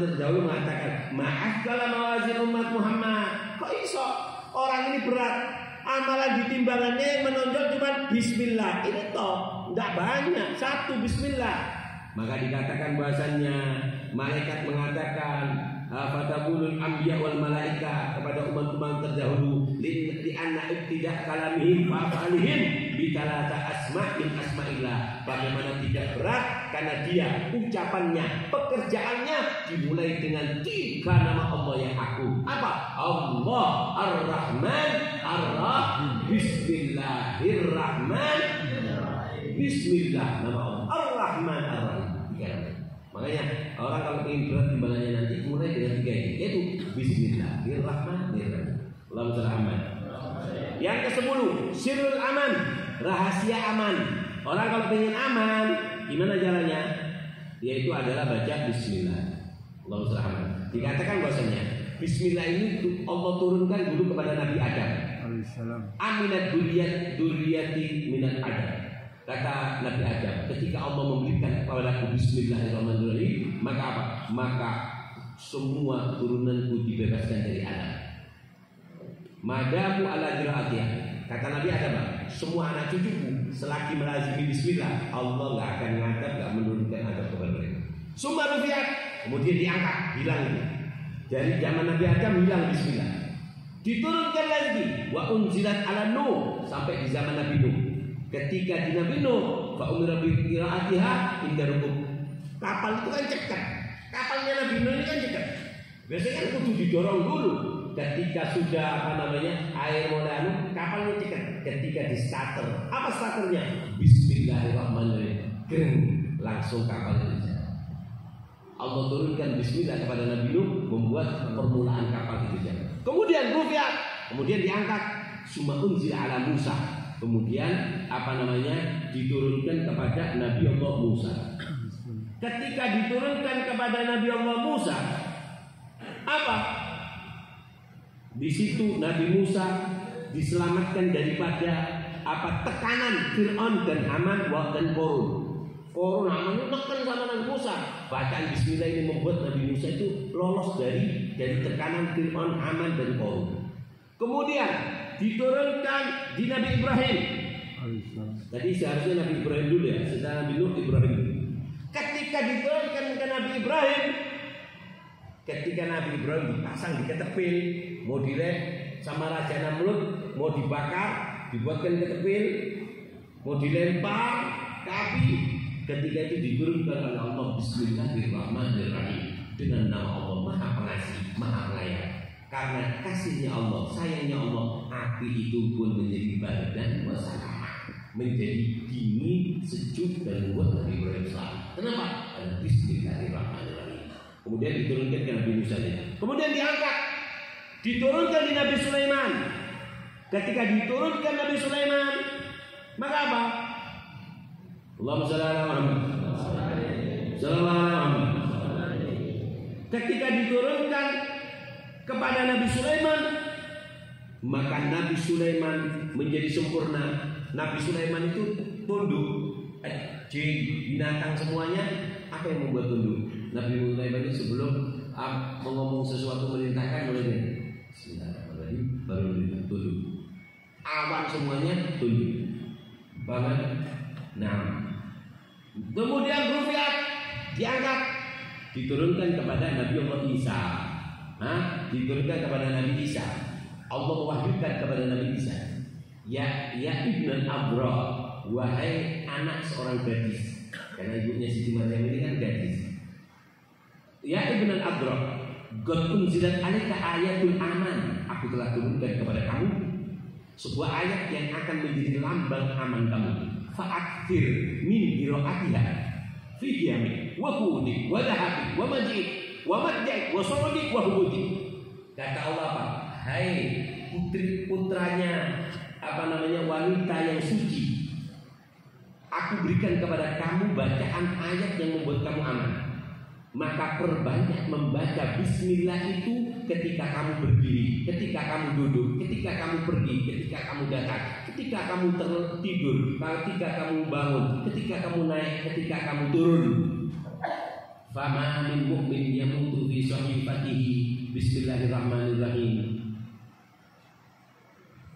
terdahulu mengatakan maaf kalau mawazin umat Muhammad. Kok iso? Orang ini berat, amalan di timbangannya yang menonjol cuma bismillah. Ini toh tidak banyak, satu bismillah. Maka dikatakan bahasanya malaikat mengatakan fatabulul anbiya wal malaika kepada umat-umat terdahulu li anna ibtida' kalamihim wa af'alihim bi talata asma'in asma'illah. Bagaimana tidak berat karena dia ucapannya, pekerjaannya dimulai dengan 3 nama Allah yang agung. Apa? Allah Ar-Rahman Ar-Rahim. Bismillahirrahmanirrahim. Bismillah nama Allah Ar-Rahman Ar-Rahim. Makanya orang kalau ingin berat timbangannya nanti mulai dengan 3 ini, yaitu Bismillahirrahmanirrahim. Allahumma. Yang ke-10, sirrul aman, rahasia aman. Orang kalau ingin aman, gimana caranya? Yaitu adalah baca Bismillah. Allahumma. Dikatakan bahwasanya Bismillah ini Allah turunkan dulu kepada Nabi Adam. Aminat duriyati minat Adam. Kata Nabi Adam, ketika Allah memberikan kepadaku Bismillahirrahmanirrahim, maka apa? Maka semua turunanku dibebaskan dari Adam. Madamu ala jiraatiyah. Kata Nabi Adam, semua anak cucuku selagi melazimi Bismillah, Allah nggak akan mengadab, nggak menurunkan adab kepada mereka. Summa rufiat, kemudian diangkat, hilang itu. Dari zaman Nabi Adam hilang Bismillah. Diturunkan lagi, wa unzilat ala Nuh, sampai di zaman Nabi Nuh. Ketika di Nabi Nuh, fa umira bi qiraatiha inda rukub. Kapal itu kan cekat. Kapalnya Nabi Nuh ini kan cekat. Biasanya kan kudu didorong dulu. Ketika sudah air mulai kapalnya cekat. Ketika di starter, apa starternya? Bismillahirrahmanirrahim. Kering, langsung kapalnya jalan. Allah turunkan Bismillah kepada Nabi Nuh, membuat permulaan kapal itu jalan. Kemudian rufiat, kemudian diangkat. Summa unzila ala Musa. Kemudian diturunkan kepada Nabi Allah Musa. Ketika diturunkan kepada Nabi Allah Musa, apa? Di situ Nabi Musa diselamatkan daripada tekanan Fir'aun dan Haman dan Korun. Korun Haman itu tekan sama Nabi Musa. Bacaan Bismillah ini membuat Nabi Musa itu lolos dari tekanan Fir'aun, Haman dan Korun. Kemudian diturunkan di Nabi Ibrahim. Tadi seharusnya Nabi Ibrahim dulu ya, setelah Nabi Nuh Ibrahim dulu. Ketika diturunkan ke Nabi Ibrahim, ketika Nabi Ibrahim dipasang di ketepil, mau direk sama Raja Namrud, mau dibakar, dibuatkan ketepil, mau dilempar ke api. Ketika itu diturunkan oleh Allah Bismillahirrahmanirrahim, dengan nama Allah Maha Pengasih, Maha Penyayang. Karena kasihnya Allah, sayangnya Allah, api itu pun menjadi bardan wa salama, menjadi dingin, sejuk dan membuat Nabi Ibrahim selamat. Kenapa? Karena Bismillahirrahmanirrahim. Kemudian diturunkan ke Nabi Musa. Kemudian diangkat, diturunkan di Nabi Sulaiman. Ketika diturunkan Nabi Sulaiman, maka apa? Allahumma shalli ala Muhammad. Ketika diturunkan kepada Nabi Sulaiman, maka Nabi Sulaiman menjadi sempurna. Nabi Sulaiman itu tunduk, jin, binatang semuanya. Apa yang membuat tunduk? Nabi Sulaiman itu sebelum mengomong sesuatu merintahkan mulai Bismillahirrahmanirrahim baru tunduk. Awan semuanya tunduk. Bahkan, nah, kemudian rufiat diangkat, diturunkan kepada Nabi Allah Isa. Diturunkan kepada Nabi Isa. Allah mewahyukan kepada Nabi Isa, ya ibn Abra, wahai anak seorang gadis, karena ibunya Siti Maryam ini kan gadis. Ya ibn Abra, qad unzilat alaika ayatul aman. Aku telah turunkan kepada kamu sebuah ayat yang akan menjadi lambang aman kamu. Fa'akthir min qiraatiha fi qiyamik wa qudi wa dhahabi wa majid wa madjid wa sawdi wa hubudi. Kata Allah apa? Hai putranya wanita yang suci, aku berikan kepada kamu bacaan ayat yang membuat kamu aman. Maka perbanyak membaca bismillah itu ketika kamu berdiri, ketika kamu duduk, ketika kamu pergi, ketika kamu datang, ketika kamu tertidur, ketika kamu bangun, ketika kamu naik, ketika kamu turun. Fama min mu'min yamutu fi sahifatihi bismillahirrahmanirrahim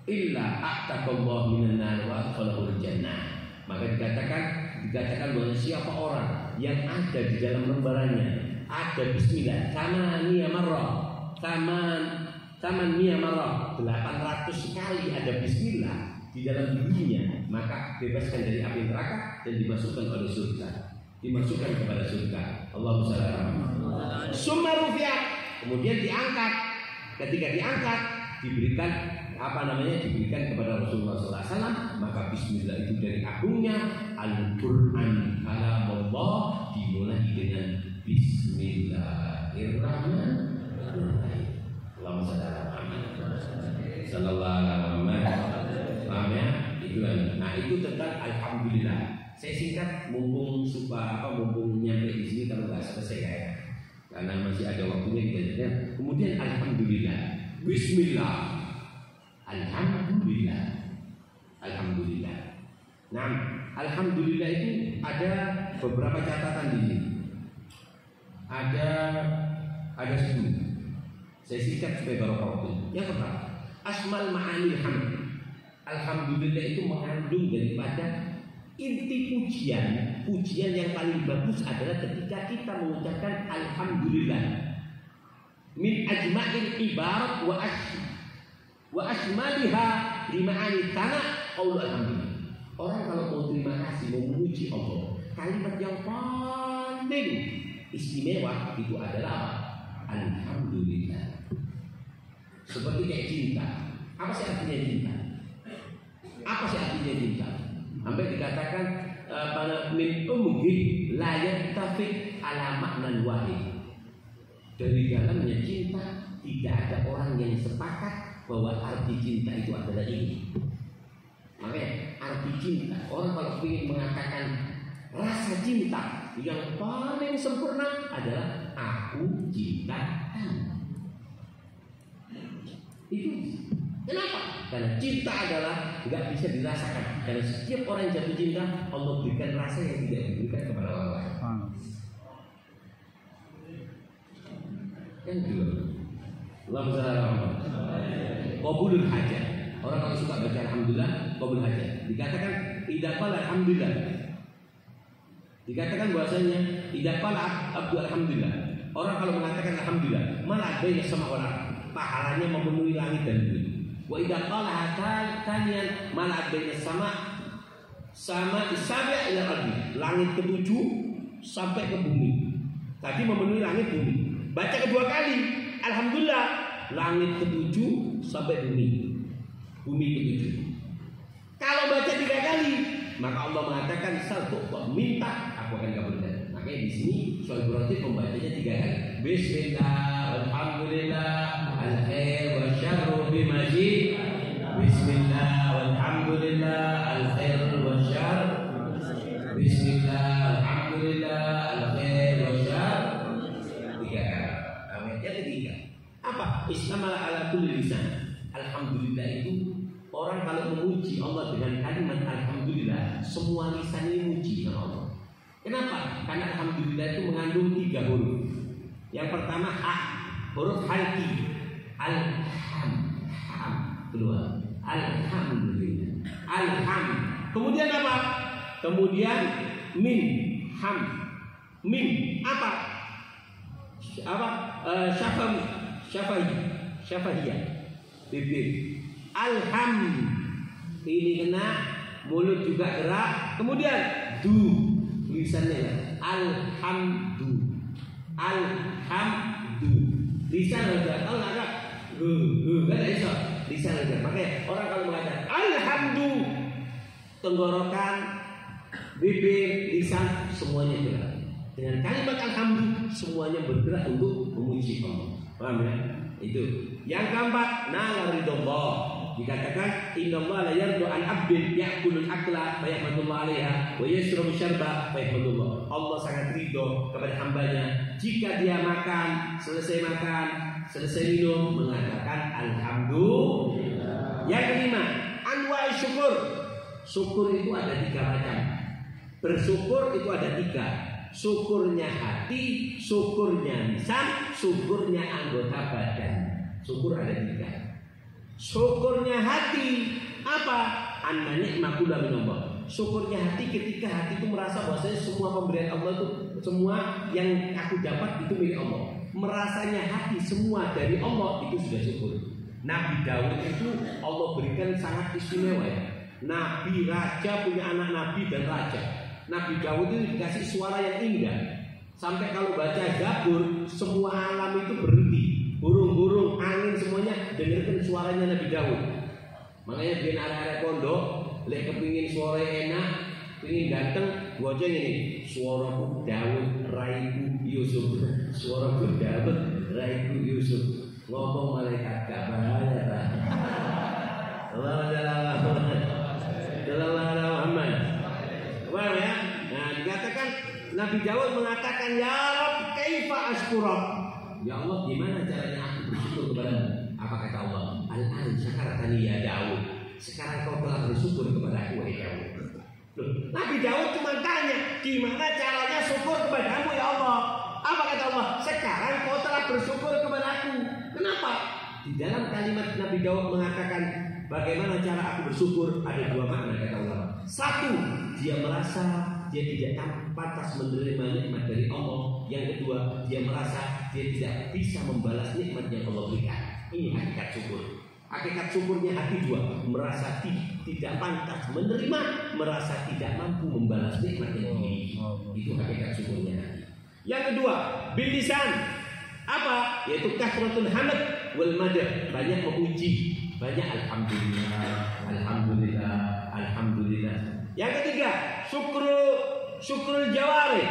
illa a'taqallahu minan nar wa adkhalahu jannah. Maka dikatakan bahwa siapa orang yang ada di dalam lembarannya ada bismillah sama niyamarrah, sama niyamarrah 800 kali ada bismillah di dalam dirinya, maka bebaskan dari api neraka dan dimasukkan oleh surga, dimasukkan kepada surga. Allahumma shalli ala Muhammad. Summa rufi'at, kemudian diangkat. Ketika diangkat diberikan diberikan kepada Rasulullah SAW. Maka bismillah itu dari agungnya Al-Quran kalamullah dimulai dengan Bismillahirrahmanirrahim. Allahumma shalli ala Muhammad sallallahu alaihi wasallam. Paham ya? Itu kan. Nah, itu tentang alhamdulillah. Saya singkat mumpung nyampe di sini kalau nggak selesai ya. Karena masih ada waktunya kita. Kemudian alhamdulillah. Bismillah. Alhamdulillah. Alhamdulillah. Nah, alhamdulillah itu ada beberapa catatan di sini. Ada 10. Saya singkat supaya barokah waktu. Yang pertama, asmal ma'anil hamd. Alhamdulillah itu mengandung daripada inti pujian yang paling bagus adalah ketika kita mengucapkan alhamdulillah. Min ajma'il ibarat wa asmaliha lima'ani tanah qaul alhamdulillah. Orang kalau mau terima kasih, mau memuji Allah, kalimat yang paling istimewa itu adalah alhamdulillah. Seperti kayak cinta. Apa sih artinya cinta? Sampai dikatakan min umghi la yattafiq ala maknan wahid. Dari dalamnya cinta tidak ada orang yang sepakat bahwa arti cinta itu adalah ini. Makanya arti cinta, orang kalau ingin mengatakan rasa cinta yang paling sempurna adalah aku cinta kamu. Itu kenapa? Karena cinta adalah nggak bisa dirasakan. Karena setiap orang yang jatuh cinta, Allah berikan rasa yang tidak diberikan kepada orang lain. Yang kedua, Allahumma shalli ala Muhammad. Qabulul hajat. Orang kalau suka baca alhamdulillah, qabul hajat. Dikatakan idza qala alhamdulillah. Dikatakan bahwasanya idza qala abdu alhamdulillah. Orang kalau mengatakan alhamdulillah, malah ada sama orang pahalanya memenuhi langit dan bumi. Wa idza qala taniyan malah ada sama isabi' ila ardi. Langit ketujuh sampai ke bumi. Tadi memenuhi langit bumi. Baca kedua kali alhamdulillah, langit ketujuh sampai bumi ketujuh. Kalau baca 3 kali, maka Allah mengatakan satu, minta aku akan kabulkan. Makanya di sini Soal Ibrahim membacanya 3 kali. Bismillah, alhamdulillah, al-khair wa syarru bimajid. Bismillah, alhamdulillah, al-khair wa syarru. Bismillah, alhamdulillah. Istamala ala kulli lisan. Alhamdulillah itu orang kalau memuji Allah dengan kalimat alhamdulillah, semua lisan ini muji sama Allah. Kenapa? Karena alhamdulillah itu mengandung 3 huruf. Yang pertama huruf halki. Keluar. Alhamdulillah. Kemudian apa? Kemudian min. Min apa? Syafahiyah. Bibir. Ini kena, mulut juga gerak. Kemudian lisannya alhamdu. Lisan aja. Kalau nggak ada nggak bisa. Lisan aja. Pakai orang kalau mengatakan alhamdu, tenggorokan, bibir, lisan semuanya gerak. Dengan kalimat alhamdu semuanya bergerak untuk memuji Allah. Paham ya? Itu. Yang keempat, nala ridallah. Dikatakan innallaha la yardu an 'abdin ya'kulul akla fa yahmadullah 'alaiha wa yashrabu syarba fa yahmadullah. Allah sangat ridho kepada hambanya jika dia makan, selesai minum mengatakan alhamdulillah. Yang kelima, anwa syukur. Syukur itu ada 3 macam. Bersyukur itu ada 3. Syukurnya hati, syukurnya lisan, syukurnya anggota badan. Syukur ada 3. Syukurnya hati apa? Anna ni'matul minallah. Syukurnya hati ketika hati itu merasa bahwasanya semua pemberian Allah itu, semua yang aku dapat itu milik Allah. Merasanya hati semua dari Allah, itu sudah syukur. Nabi Daud itu Allah berikan sangat istimewa ya. Nabi raja, punya anak nabi dan raja. Nabi Daud itu dikasih suara yang indah. Sampai kalau baca Zabur, semua alam itu berhenti. Burung-burung, angin semuanya dengarkan suaranya Nabi Daud. Makanya biar arek-arek pondok, lek kepingin suara enak, pingin ganteng, gua aja ini suaraku Daud, raiku Yusuf. Suaraku Daud, raiku Yusuf. Ngomong malaikat gak bahaya tak? Allah Muhammad. Paham ya? Nah, dikatakan Nabi Daud mengatakan ya Rabb kaifa ashkuruk. Ya Allah, gimana caranya aku bersyukur kepadamu? Apa kata Allah? Al-an syakartani ya Daud. Sekarang kau telah bersyukur kepada aku, wahai Daud. Nabi Daud cuma tanya, gimana caranya syukur kepadamu ya Allah? Apa kata Allah? Sekarang kau telah bersyukur kepada aku. Kenapa? Di dalam kalimat Nabi Daud mengatakan bagaimana cara aku bersyukur, ada 2 makna kata Allah. 1, dia merasa dia tidak pantas menerima nikmat dari Allah. Yang kedua, dia merasa dia tidak bisa membalas nikmat yang Allah berikan. Ini hakikat syukur. Hakikat syukurnya hati 2, merasa tidak pantas menerima, merasa tidak mampu membalas nikmat yang dimiliki. Itu hakikat syukurnya hati. Yang kedua, bil lisan. Apa? Yaitu kasratul hamd wal madah, banyak memuji, banyak alhamdulillah, alhamdulillah, alhamdulillah. Yang ketiga, syukrul jawari,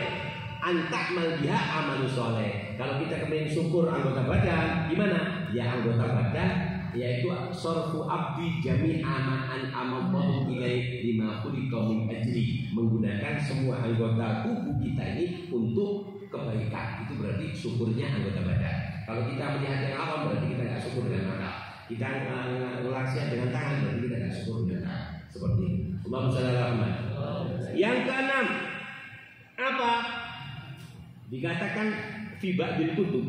antakmal biha amalu soleh. Kalau kita kepingin syukur anggota badan, gimana? Ya anggota badan, yaitu sorfu abdi jami'a ma an'amallahu ilaihi lima khuliqa min ajli, menggunakan semua anggota tubuh kita ini untuk kebaikan. Itu berarti syukurnya anggota badan. Kalau kita melihat yang awam, berarti kita tidak syukur dengan mata. Kita ngelaksnya dengan tangan, berarti kita tidak syukur dengan tangan. Seperti ini. Allahumma shalli ala Muhammad. Yang keenam, apa? Dikatakan fi ba'dil kutub.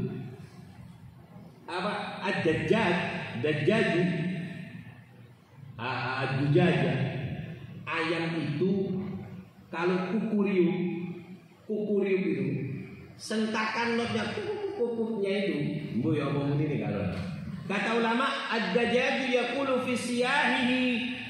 Apa? Ad-dajjaju, ad-dujaja. Ayam itu kalau kukuriuk itu sentakan notnya kukuknya itu. Bu ya ngomong ini kalau. Kata ulama, ad-dajjaju yaqulu fi siyahihi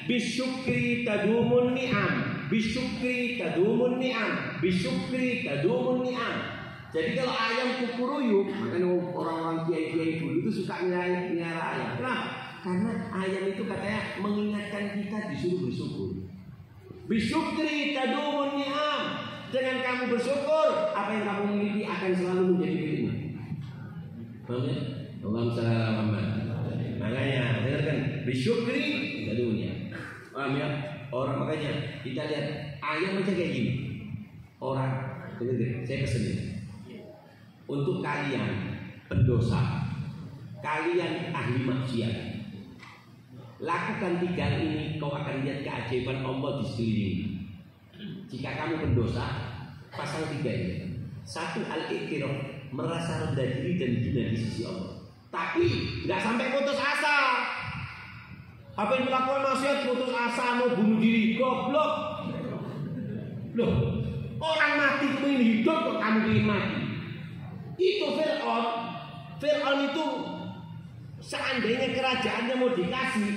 bisyukri tadumun ni'am. Bisyukri tadumun ni'am. Bisyukri tadumun ni'am. Jadi kalau ayam kukuruyuk, makanya orang-orang kiai-kiai dulu itu suka nyara ayam. Kenapa? Karena ayam itu katanya mengingatkan kita disuruh bersyukur. Bisyukri tadumun ni'am. Dengan kamu bersyukur, apa yang kamu miliki akan selalu menjadi milikmu. Paham ya? Allahumma shalli ala Muhammad. Makanya dengarkan, bisyukri tadumun ni'am. Paham ya? Orang makanya kita lihat ayam aja kayak gini. Orang, dengar, saya kesini. Untuk kalian pendosa, kalian ahli maksiat, lakukan 3 ini, kau akan lihat keajaiban Allah di sekeliling. Jika kamu pendosa, pasal 3 ini. 1, al-iqtiraf, merasa rendah diri dan hina di sisi Allah. Tapi nggak sampai putus asa. Apa yang melakukan maksiat putus asa mau bunuh diri, goblok. Loh, orang mati kepingin hidup kok kamu ingin mati. Itu Fir'aun. Fir'aun itu seandainya kerajaannya mau dikasih,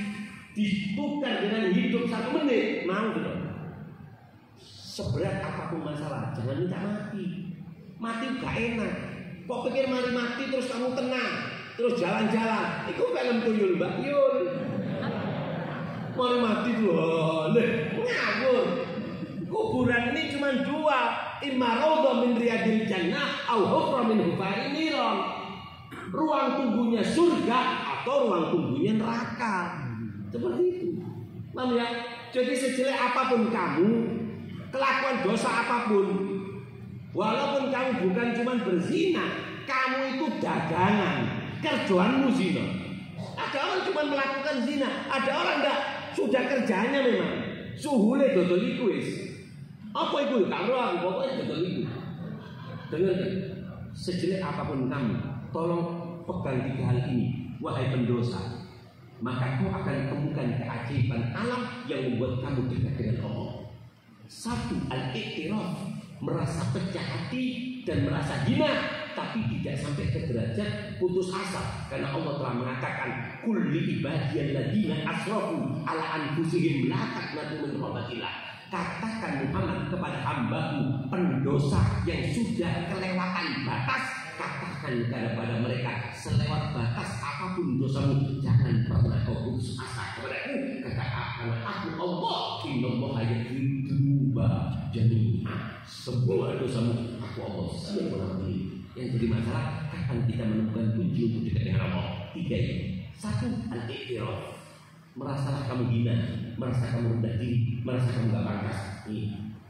ditukar dengan hidup 1 menit, mau gitu. Seberat apapun masalah, jangan minta mati. Mati gak enak. Kok pikir mati terus kamu tenang, terus jalan-jalan. Itu film tuyul Mbak Yul. Mati tuh, ngawur. Kuburan ini cuma 2, imma raudhah min riyadil jannah au hufrah min hufarin niran. Ruang tunggunya surga atau ruang tunggunya neraka. Seperti itu. Paham ya? Jadi sejelek apapun kamu, kelakuan dosa apapun, walaupun kamu bukan cuma berzina, kamu itu dagangan, kerjaanmu zina. Ada orang cuma melakukan zina, ada orang enggak, sudah kerjanya memang suhule dodol iku wis. Apa itu? Karo aku pokoknya dodol iku. Dengarkan, sejelek apapun kamu, tolong pegang 3 hal ini, wahai pendosa. Maka kau akan temukan keajaiban alam yang membuat kamu dekat dengan Allah. 1, al-iqtiraf, merasa pecah hati dan merasa hina, tapi tidak sampai ke derajat putus asa, karena Allah telah mengatakan qul li ibadiyalladzina asrafu ala anfusihim la taqnatu min rahmatillah. Katakan Muhammad kepada hambaku pendosa yang sudah kelewatan batas, katakan kepada mereka selewat batas apapun dosamu, jangan pernah kau putus asa kepadaku. Katakan aku Allah, innallaha yaghfiru dzunuba jami'a. Semua dosamu aku Allah siap mengampuni. Yang jadi masalah, kapan kita menemukan kunci untuk dekat dengan Allah? 3 ini. 1, al-iqtiraf, merasalah kamu hina, merasa kamu rendah diri, merasa kamu gak pantas.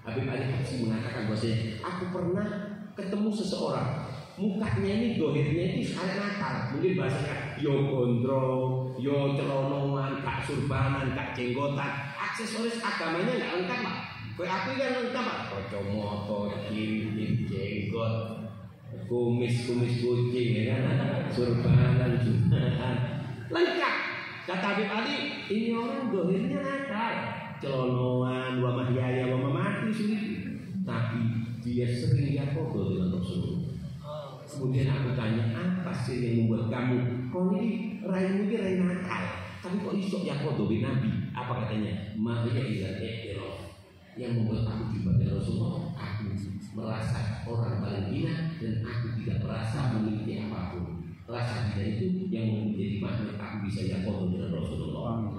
Habib Ali Habsyi mengatakan bahwasanya aku pernah ketemu seseorang, mukanya ini dohirnya ini sangat nakal. Mungkin bahasanya yo gondrong, yo celonoan, gak surbanan, gak jenggotan, aksesoris agamanya gak lengkap Pak. Kayak aku kan lengkap Pak, kacamata, cincin, jenggot, kumis kucing, ya kan, surbanan, jumatan, lengkap. Kata Habib Ali, ini orang dohirnya nakal, celonoan, wa mahyaya wa mamati sulit, tapi dia sering lihat foto dengan Rasulullah. Kemudian aku tanya, apa sih yang membuat kamu, kau ini raimu ini rai nakal, tapi kok isok ya foto dengan Nabi? Apa katanya? Makanya ikhtiraf, yang membuat aku jumpa dengan Rasulullah, aku merasa orang paling hina dan aku tidak merasa memiliki apapun. Rasa hina itu yang menjadi magnet aku bisa ya foto dengan Rasulullah.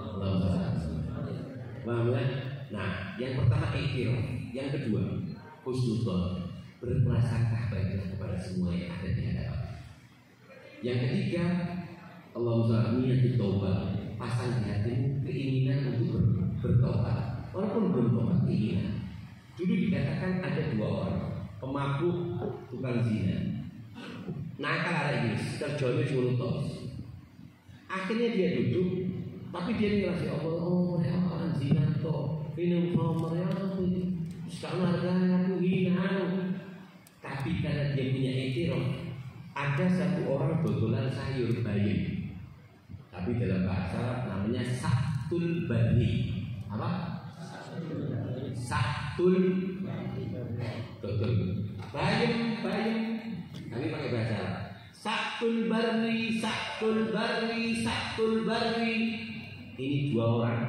Paham ya? Nah, yang pertama ikhtiraf, yang kedua husnudzon, berprasangka baik kepada semua yang ada di hadapan. Yang ketiga, Allahumma niat taubat, pasang di hatimu keinginan untuk bertobat, walaupun belum tobat keinginan. Dulu dikatakan ada 2 orang, pemabuk, tukang zina, nakal arek ini, kerjanya cuma. Akhirnya dia duduk, tapi dia ngerasa Allah, ya orang zina toh, minum khamr ya aku, sekarang harganya aku hina. Tapi karena dia punya ikhtiraf, ada 1 orang dodolan sayur bayam, tapi dalam bahasa Arab namanya saktul bani. Apa? Saktul dodol bayam. Kami pakai bahasa Arab. Saktul barri. Ini 2 orang.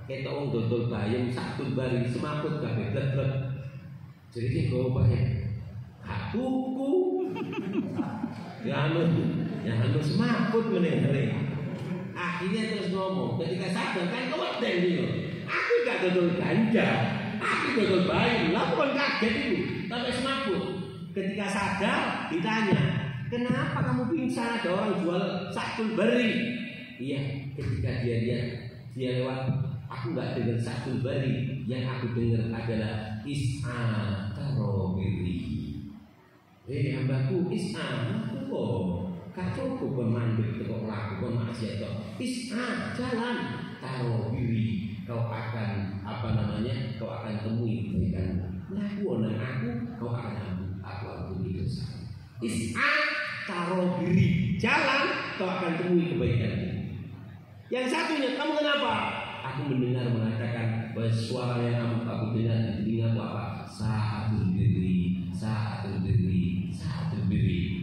Kita orang dodol bayam saktul barri, semaput kabeh blek. Jadi dia gowo bayam. Kuku ya anu semaput meneh. Akhirnya terus ngomong, ketika sadar kan keweden dia, aku gak dodol ganja, aku dodol bayi. Lah bukan kaget itu sampai semaput. Ketika sadar ditanya, kenapa kamu pingsan? Ada orang jual saktul beri. Iya, ketika dia lihat dia lewat, aku gak dengar saktul beri, yang aku dengar adalah is'a tarobiri. Hambaku is'am, Kacau kon mandek kok laku kon maksiat kok. Jalan taruh diri kau akan kau akan temui kebaikan. Laku nang kau akan aku ampuni dosa. Taruh diri jalan kau akan temui kebaikan. Yang satunya kamu kenapa? Aku mendengar mengatakan bahwa suara yang aku dengar di telingaku apa? Saat berdiri.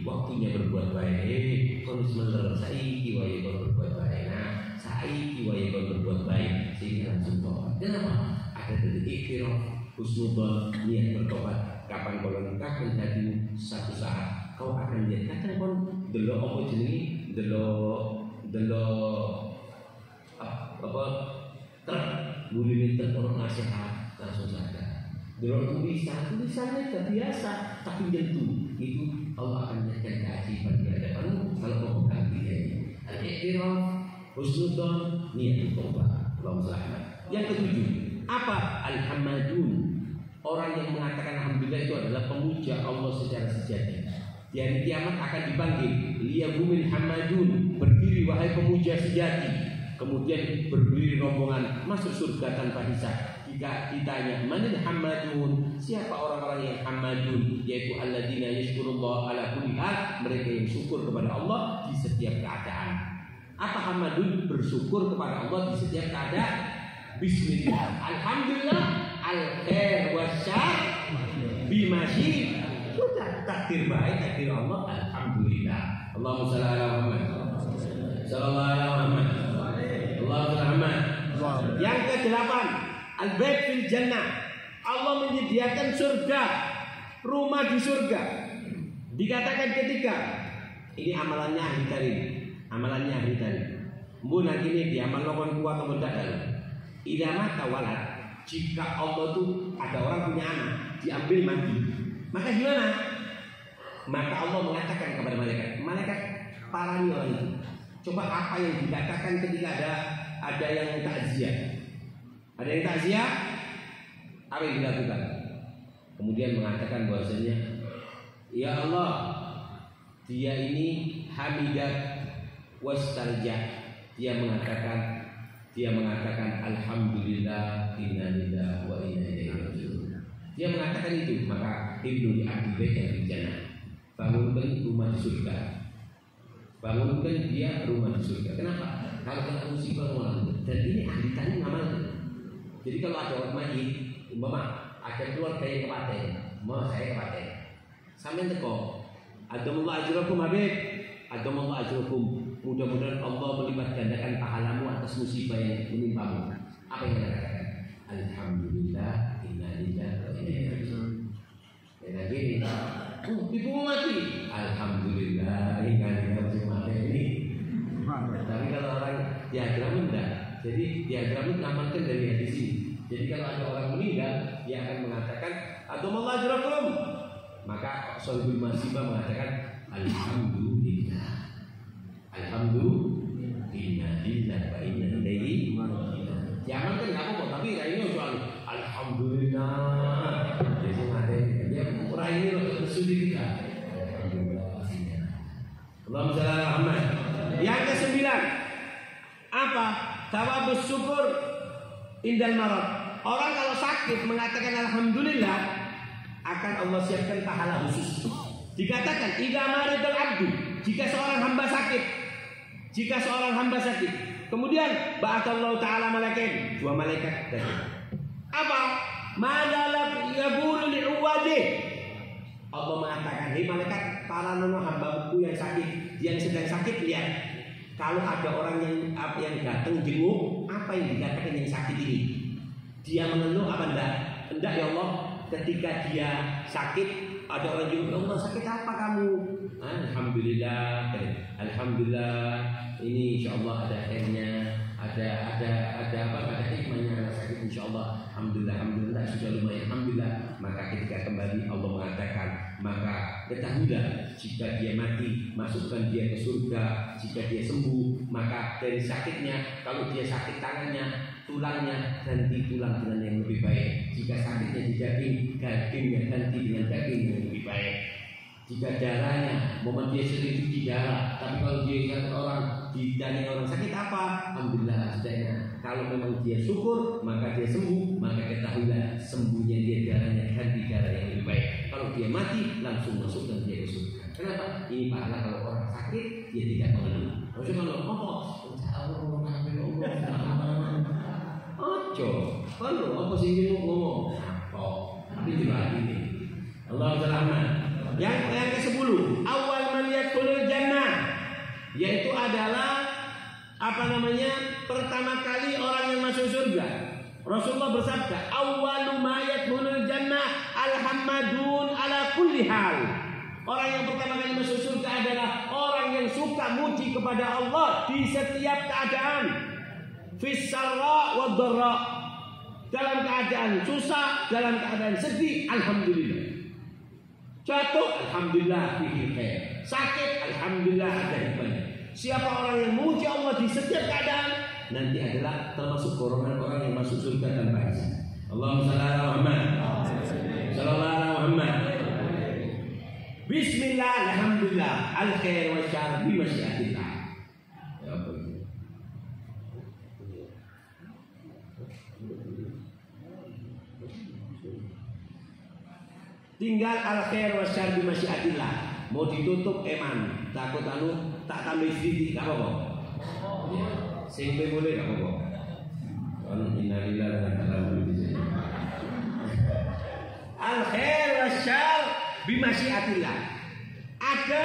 Waktunya berbuat baik. Kon sementara saiki wae kon berbuat baik. Nah, saiki wae kon berbuat baik sehingga langsung tobat. Kenapa? Ada detik ikhtiraf, husnudzon, niat bertobat. Kapan kau lengkapkan hatimu satu saat kau akan lihat. Kadang kon delok apa jenenge? Delok truk gurine truk orang nasihat langsung sadar. Delok tulisannya biasa tapi jentuh itu Allah akan menjadikan keajaiban di hadapanmu kalau kau pegang dia. Al-ikhtiraf, husnudzon, niat bertobat. Allahumma shalli. Yang ketujuh, apa? Al-hamadun. Orang yang mengatakan alhamdulillah itu adalah pemuja Allah secara sejati. Di hari kiamat akan dipanggil liyaqumil hamadun, berdiri wahai pemuja sejati. Kemudian berdiri rombongan masuk surga tanpa hisab. Jika ditanya manil hamadun, siapa orang-orang yang hamadun, yaitu alladzina yashkurullah ala kulli hal, mereka yang syukur kepada Allah di setiap keadaan. Apa hamadun? Bersyukur kepada Allah di setiap keadaan. Bismillah, alhamdulillah, al-khair wasyar bimashi. Sudah takdir baik, takdir Allah, alhamdulillah. Allahumma shalli ala Muhammad. Sallallahu alaihi Muhammad. Allahumma Muhammad. Yang ke-8, al-bait fil jannah. Allah menyediakan surga, rumah di surga. Dikatakan ketika ini amalannya ahli karim, amalannya ahli karim. Mbun ini diamal lawan kuat atau bedal. Ida mata walad. Jika Allah tuh ada orang punya anak, diambil mati. Maka gimana? Maka Allah mengatakan kepada malaikat parani orang itu. Coba apa yang dikatakan ketika ada yang takziah? Ada yang takziah? Apa yang dilakukan? Kemudian mengatakan bahwasanya, ya Allah, dia ini hamidat wastarja. Dia mengatakan alhamdulillah, inna lillahi wa inna ilaihi raji'un. Dia mengatakan itu, maka ibnu diambil dari jannah. Bangunkan rumah di surga. Bangunkan dia rumah di surga. Kenapa? Kalau kena musibah orang. Dan ini ahli tani ngamalkan. Jadi kalau ada orang mayit, umpama ada keluarga yang kepaten, mau saya kepaten. Sampai teko, adamallahu ajrakum habib, adamallahu ajrakum. Mudah-mudahan Allah melipat gandakan pahalamu atas musibah yang menimpamu. Apa yang anda katakan? Alhamdulillah, inna lillahi wa inna ilaihi raji'un. Dan gini, ibu mati. Alhamdulillah, inna lillahi wa inna ilaihi. Tapi kalau orang diagram enggak. Jadi diagram itu amalkan dari hadis ini. Jadi kalau ada orang meninggal, dia akan mengatakan adamallahu ajrakum. Maka Sahibul Masibah mengatakan alhamdulillah. Alhamdulillah, inna lillahi wa inna ilaihi raji'un. Jangan kan kamu kok, tapi ini soal alhamdulillah. Jadi ada dia orang ini loh sudah kita. Alhamdulillah. Allahumma shalli ala Muhammad. Yang ke-9, apa? Tawabus syukur indal marad. Orang kalau sakit mengatakan alhamdulillah, akan Allah siapkan pahala khusus. Dikatakan idza maridal abdu, jika seorang hamba sakit, kemudian ba'atsallahu ta'ala malaikat, 2 malaikat datang. Apa? Madalab yaqulu li'uwadi. Allah mengatakan, "Hei malaikat, para hambaku yang sakit, yang sedang sakit, lihat. Kalau ada orang yang datang jenguk, apa yang dikatakan yang sakit ini? Dia mengeluh apa enggak? Enggak ya Allah, ketika dia sakit, ada orang jenguk, ya Allah sakit apa kamu? Alhamdulillah, ini insyaallah ada akhirnya, ada hikmahnya sakit insyaallah. Alhamdulillah sudah lumayan, alhamdulillah. Maka ketika kembali Allah mengatakan, maka ketahuilah jika dia mati, masukkan dia ke surga. Jika dia sembuh, maka dari sakitnya, kalau dia sakit tangannya, tulangnya ganti tulang dengan yang lebih baik. Jika sakitnya di daging, dagingnya ganti dengan daging yang lebih baik. Jika darahnya, momen dia sering cuci darah, tapi kalau dia ingat orang, ditanya orang sakit apa, alhamdulillah sedaya. Kalau memang dia syukur, maka dia sembuh, maka ketahuilah sembuhnya dia darahnya ganti darah yang lebih baik. Kalau dia mati, langsung masuk dan dia ke surga. Kenapa? Ini pahala kalau orang sakit, dia tidak mengeluh. Maksudnya kalau ojo, kalau apa sih ngomong? Apa? Tapi juga ini. Allah Ta'ala. Yang ke-10, awal man yadkhulul jannah, yaitu adalah pertama kali orang yang masuk surga. Rasulullah bersabda, awwalu ma yadkhulul jannah alhamdun ala kulli hal. Orang yang pertama kali masuk surga adalah orang yang suka muji kepada Allah di setiap keadaan. Fis sarra wad dharra. Dalam keadaan susah, dalam keadaan sedih, alhamdulillah. Jatuh, alhamdulillah fihi khair. Sakit, alhamdulillah ada hikmahnya. Siapa orang yang memuji Allah di setiap keadaan, nanti adalah termasuk golongan orang yang masuk surga tanpa hisab. Allahumma shalli ala Muhammad. Sallallahu alaihi Muhammad. Bismillah, alhamdulillah, al khair wa syarr bi masyiatillah. Ya apa itu? Tinggal al khair wa syarr bi masyiatillah. Mau ditutup eman, takut tak tambah sedikit enggak apa-apa. Sing boleh enggak apa-apa. Innalillahi wa inna ilaihi raji'un. Al khair wa syarr bi masyiatillah. Ada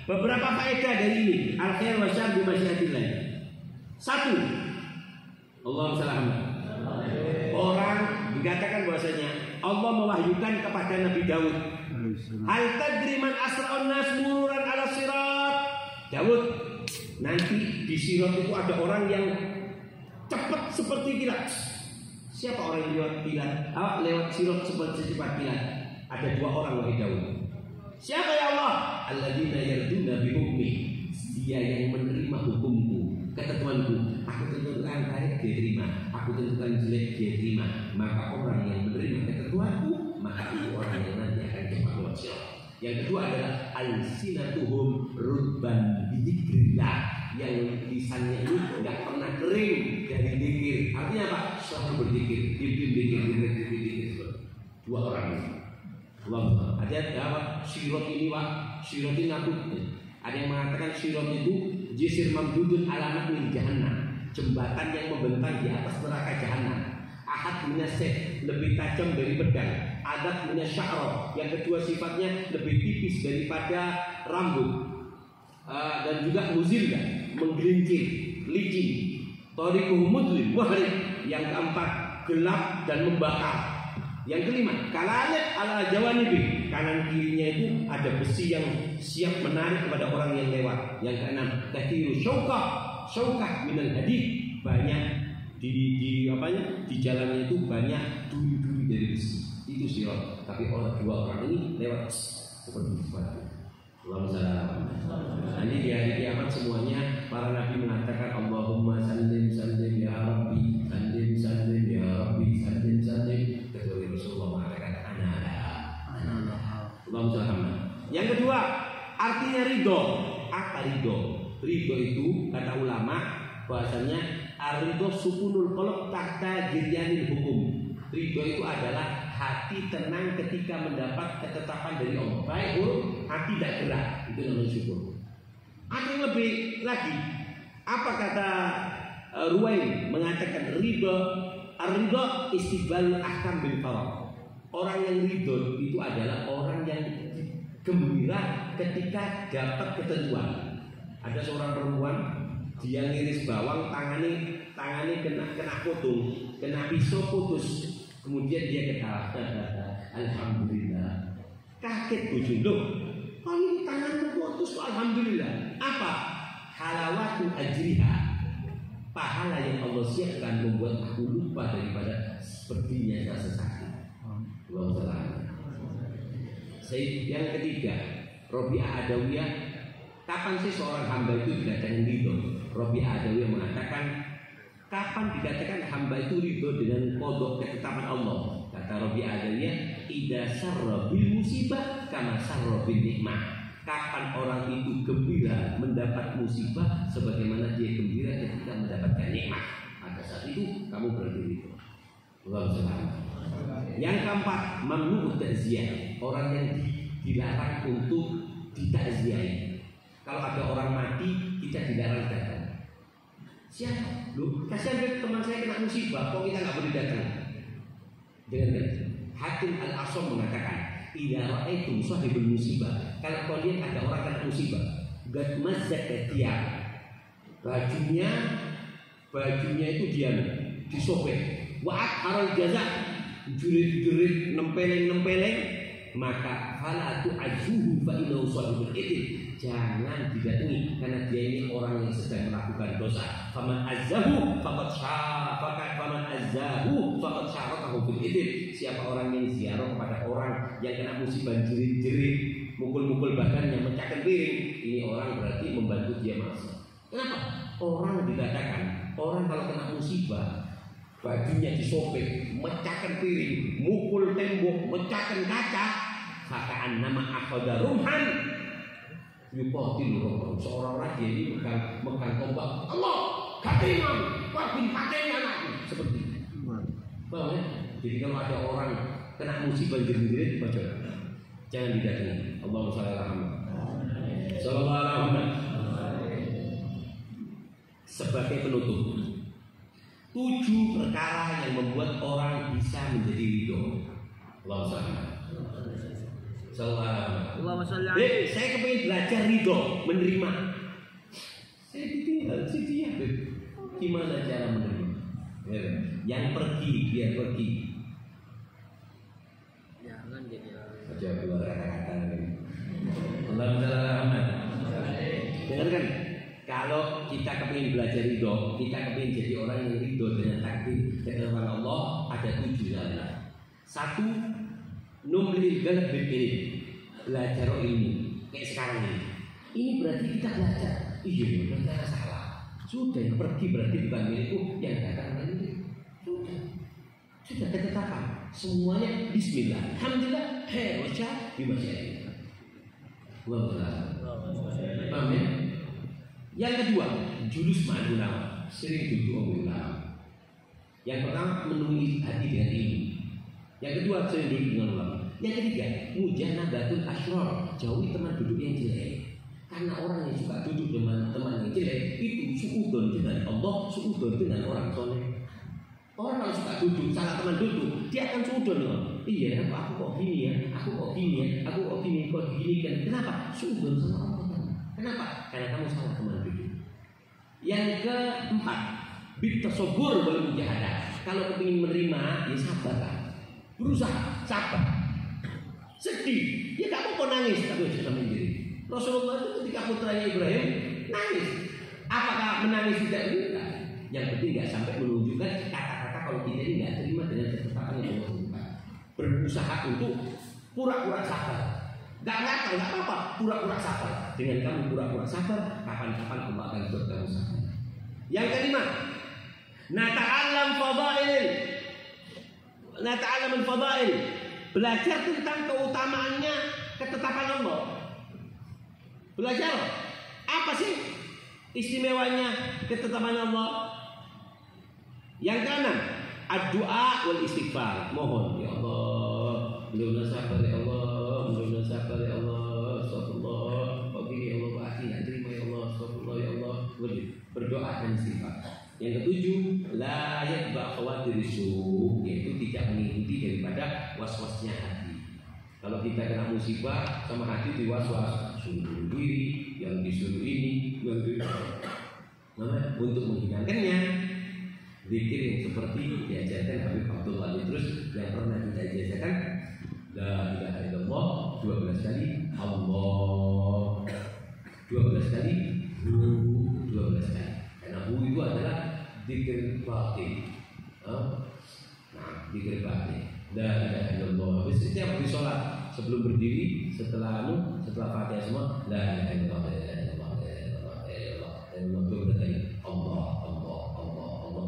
beberapa faedah dari ini. Al khair wa syarr bi masyiatillah. 1. Allahumma shalli ala orang dikatakan bahwasanya Allah mewahyukan kepada Nabi Daud, hal tadri man asra'un nas mururan ala sirat. Daud, nanti di sirat itu ada orang yang cepat seperti kilat. Siapa orang yang lewat kilat? Lewat sirat seperti cepat kilat. Ada 2 orang wahai Daud. Siapa ya Allah? Alladzina yarduna bi hukmi. Dia yang menerima hukumku, ketentuanku. Aku tentukan baik dia terima, aku tentukan jelek dia terima. Maka orang yang menerima ketentuanku, maka itu orang yang nanti akan cepat lewat sirat. Yang kedua adalah al-sinatuhum rudban bidzikrillah, yang lisannya itu tidak pernah kering dari zikir. Artinya apa? Selalu berzikir, zikir. 2 orang ini. Ada apa? Sirat ini Pak, sirat ini aku. Ada yang mengatakan sirat itu jisir mamdudun alamat min jahannam, jembatan yang membentang di atas neraka jahanam. Ahad minaseh, lebih tajam dari pedang. Adat minasya'ra, yang kedua sifatnya lebih tipis daripada rambut. Dan juga muzil, menggelincir, licin. Tariquhu mudlim wahri, yang keempat gelap dan membakar. Yang kelima, kalalet ala jawanibi, kanan kirinya itu ada besi yang siap menarik kepada orang yang lewat. Yang keenam, kathiru syaukah minal hadid, banyak di jalannya itu banyak duri-duri dari besi. Itu sirat. Tapi orang 2 orang ini lewat seperti itu. Nanti di hari kiamat semuanya para nabi mengatakan Allahumma sallim sallim ya Rabbi, sallim ya Rabbi, sallim. Kecuali Rasulullah mengatakan Allahumma. Yang kedua, artinya ridho. Apa ridho? Ridho itu kata ulama bahasanya ar-ridho sukunul qalb tahta jiryanil hukum. Ridho itu adalah hati tenang ketika mendapat ketetapan dari Allah. Baik buruk, hati tidak gerak. Itu namanya syukur. Ada yang lebih lagi. Apa kata Ruwain mengatakan ridho? Ar-ridho istiqbalul ahkam bil farad. Orang yang ridho itu adalah orang yang gembira ketika dapat ketentuan. Ada seorang perempuan, dia ngiris bawang, tangannya kena potong, kena pisau putus. Kemudian dia ketawa, alhamdulillah. Kaget bujung, loh, kok ini tanganmu putus kok alhamdulillah. Apa? Halawatu ajriha, pahala yang Allah siapkan membuat aku lupa daripada sepertinya rasa sakit. Yang ketiga, Robi'ah Adawiyah. Kapan sih seorang hamba itu dikatakan ridho? Robi'ah Adawiyah mengatakan Kapan dikatakan hamba itu ridho dengan qada ketetapan Allah? Kata Rabi Adanya, idza sarra bil musibah kama sarra bin nikmah. Kapan orang itu gembira mendapat musibah sebagaimana dia gembira ketika mendapatkan nikmat. Pada saat itu kamu berarti ridho. Yang keempat, mamnu ta'ziyah. Orang yang dilarang untuk ditakziahi. Kalau ada orang mati, kita dilarang datang. Siapa? Loh, kasihan teman saya kena musibah, kok kita nggak boleh datang? Dengan Hakim Al-Asam mengatakan, idza ra'aitum sahibul musibah, kalau kau lihat ada orang kena musibah, gad mazzat dia, bajunya itu dia disobek, wa'at haral jaza, jurit-jurit nempeleng, maka fala tu'azuhu fa innahu sahibul ithim. Jangan didatangi karena dia ini orang yang sedang melakukan dosa. Faman azzahu faqad syarakahu fil ithim. Siapa orang yang ziarah kepada orang yang kena musibah jerit-jerit, mukul-mukul badannya, mecahkan piring, ini orang berarti membantu dia maksiat. Kenapa? Orang dikatakan orang kalau kena musibah bajunya disobek, mecahkan piring, mukul tembok, mecahkan kaca, kakaan nama akhadha rumhan yuqatil roh. Seorang-orang dia ini megang tombak, Allah katanya wabin katanya anakku, seperti itu. Paham ya? Jadi kalau ada orang kena musibah jerit-jerit, baca jangan didatangi. Allahumma shalli ala Muhammad sallallahu alaihi wasallam. Sebagai penutup, 7 perkara yang membuat orang bisa menjadi ridho. Allahumma shalli. Saya kepingin belajar ridho, menerima. Saya ditinggal, saya diam. Gimana cara menerima? Yang pergi, biar pergi. Jangan jadi. Baca keluar kata-kata. Allahumma shalli. Dengarkan. Kalau kita kepingin belajar ridho, kita kepingin jadi orang yang ridho dengan takdir ketetapan Allah, ada 7 jalan. 1, numlil galab bil ilm, belajar ilmu. Kayak sekarang ini. Ini berarti kita belajar. Iya, berarti salah. Sudah yang pergi berarti bukan milikku, yang datang ini. Sudah ketetapan. Semuanya bismillah. Alhamdulillah, baca dibaca ini. Paham ya? Yang kedua, julus ma'al ulama, sering duduk sama ulama. Yang pertama, menemui hati dengan ilmu. Yang kedua, sering duduk dengan ulama. Yang ketiga, mujannabatul asrar, jauhi teman duduk yang jelek. Karena orang yang suka duduk dengan teman yang jelek itu suudon dengan Allah, suudon dengan orang soleh. Orang kalau suka duduk, salah teman duduk, dia akan suudon loh. Iya, aku kok gini ya, aku kok gini ya, aku kok gini kan? Kenapa? Suudon sama Allah. Kenapa? Karena kamu salah teman duduk. Yang keempat, bitasobur wal mujahadah. Kalau kepingin menerima, ya sabar. Berusaha, sabar. Sedih, ya gak apa-apa nangis, tapi harus sama diri. Rasulullah itu ketika putranya Ibrahim nangis. Apakah menangis tidak bisa? Yang penting gak sampai menunjukkan kata-kata kalau kita ini gak terima dengan ketetapan yang Allah berikan. Berusaha untuk pura-pura sabar. Gak ngakal, gak apa-apa, pura-pura sabar. Dengan kamu pura-pura sabar, kapan-kapan Allah akan buat kamu sabar. Yang kelima, nata'allam fadail. Nata'allam al-fadail. Belajar tentang keutamaannya ketetapan Allah. Belajar apa sih istimewanya ketetapan Allah? Yang keenam, ad-du'a wal istighfar. Mohon ya Allah, beliau sabar ya Allah, beliau sabar ya Allah, astagfirullah, kok gini ya Allah, Pak Ati enggak terima ya Allah, astagfirullah ya Allah. Berdoa dan istighfar. Yang ketujuh, la yatba' khawatir su', yaitu tidak mengikuti daripada was-wasnya hati. Kalau kita kena musibah sama hati diwaswas, suruh diri, yang disuruh ini, yang disuruh. Nah, untuk menghilangkannya, zikir yang seperti diajarkan Habib Abdullah terus yang pernah kita ajarkan, la ilaha illallah 12 kali, Allah 12 kali, 12 kali. Karena itu adalah zikir batin. Nah, zikir batin. La ilaha illallah. Setiap habis sholat, sebelum berdiri, setelah Fatihah semua, la ilaha illallah, la ilaha illallah, la ilaha illallah, la ilaha illallah, Allah, Allah, Allah, Allah.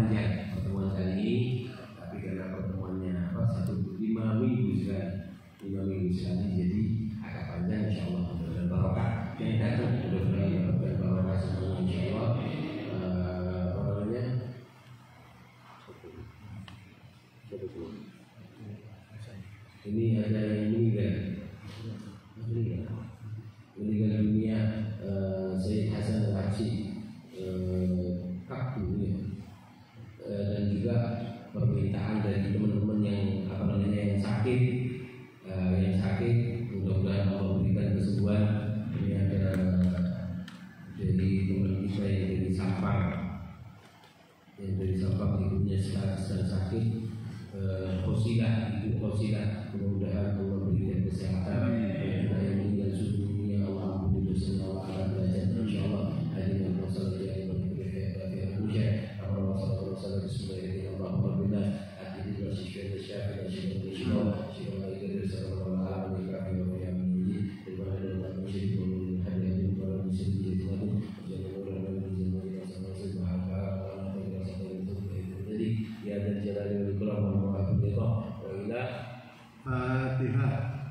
panjang pertemuan kali ini, tapi karena pertemuannya 5 minggu sekali, jadi agak panjang. Insyaallah mudah-mudahan barokah yang datang, mudah-mudahan barokah semuanya insyaallah. Ini ada yang meninggal dunia, Sayyid Hasan Al-Habsyi Kaktu ya. Dan juga permintaan dari teman-teman yang yang sakit, mudah-mudahan Allah berikan kesembuhan. Ini ada jadi teman kita yang dari Sampang, ibunya sedang sakit, Ibu Khosilah, mudah-mudahan Allah berikan kesehatan. Dan yang meninggal dunia Allah ampuni dosanya, Allah akan belajar insyaallah. Hadirin wasallallahu alaihi Fatihah.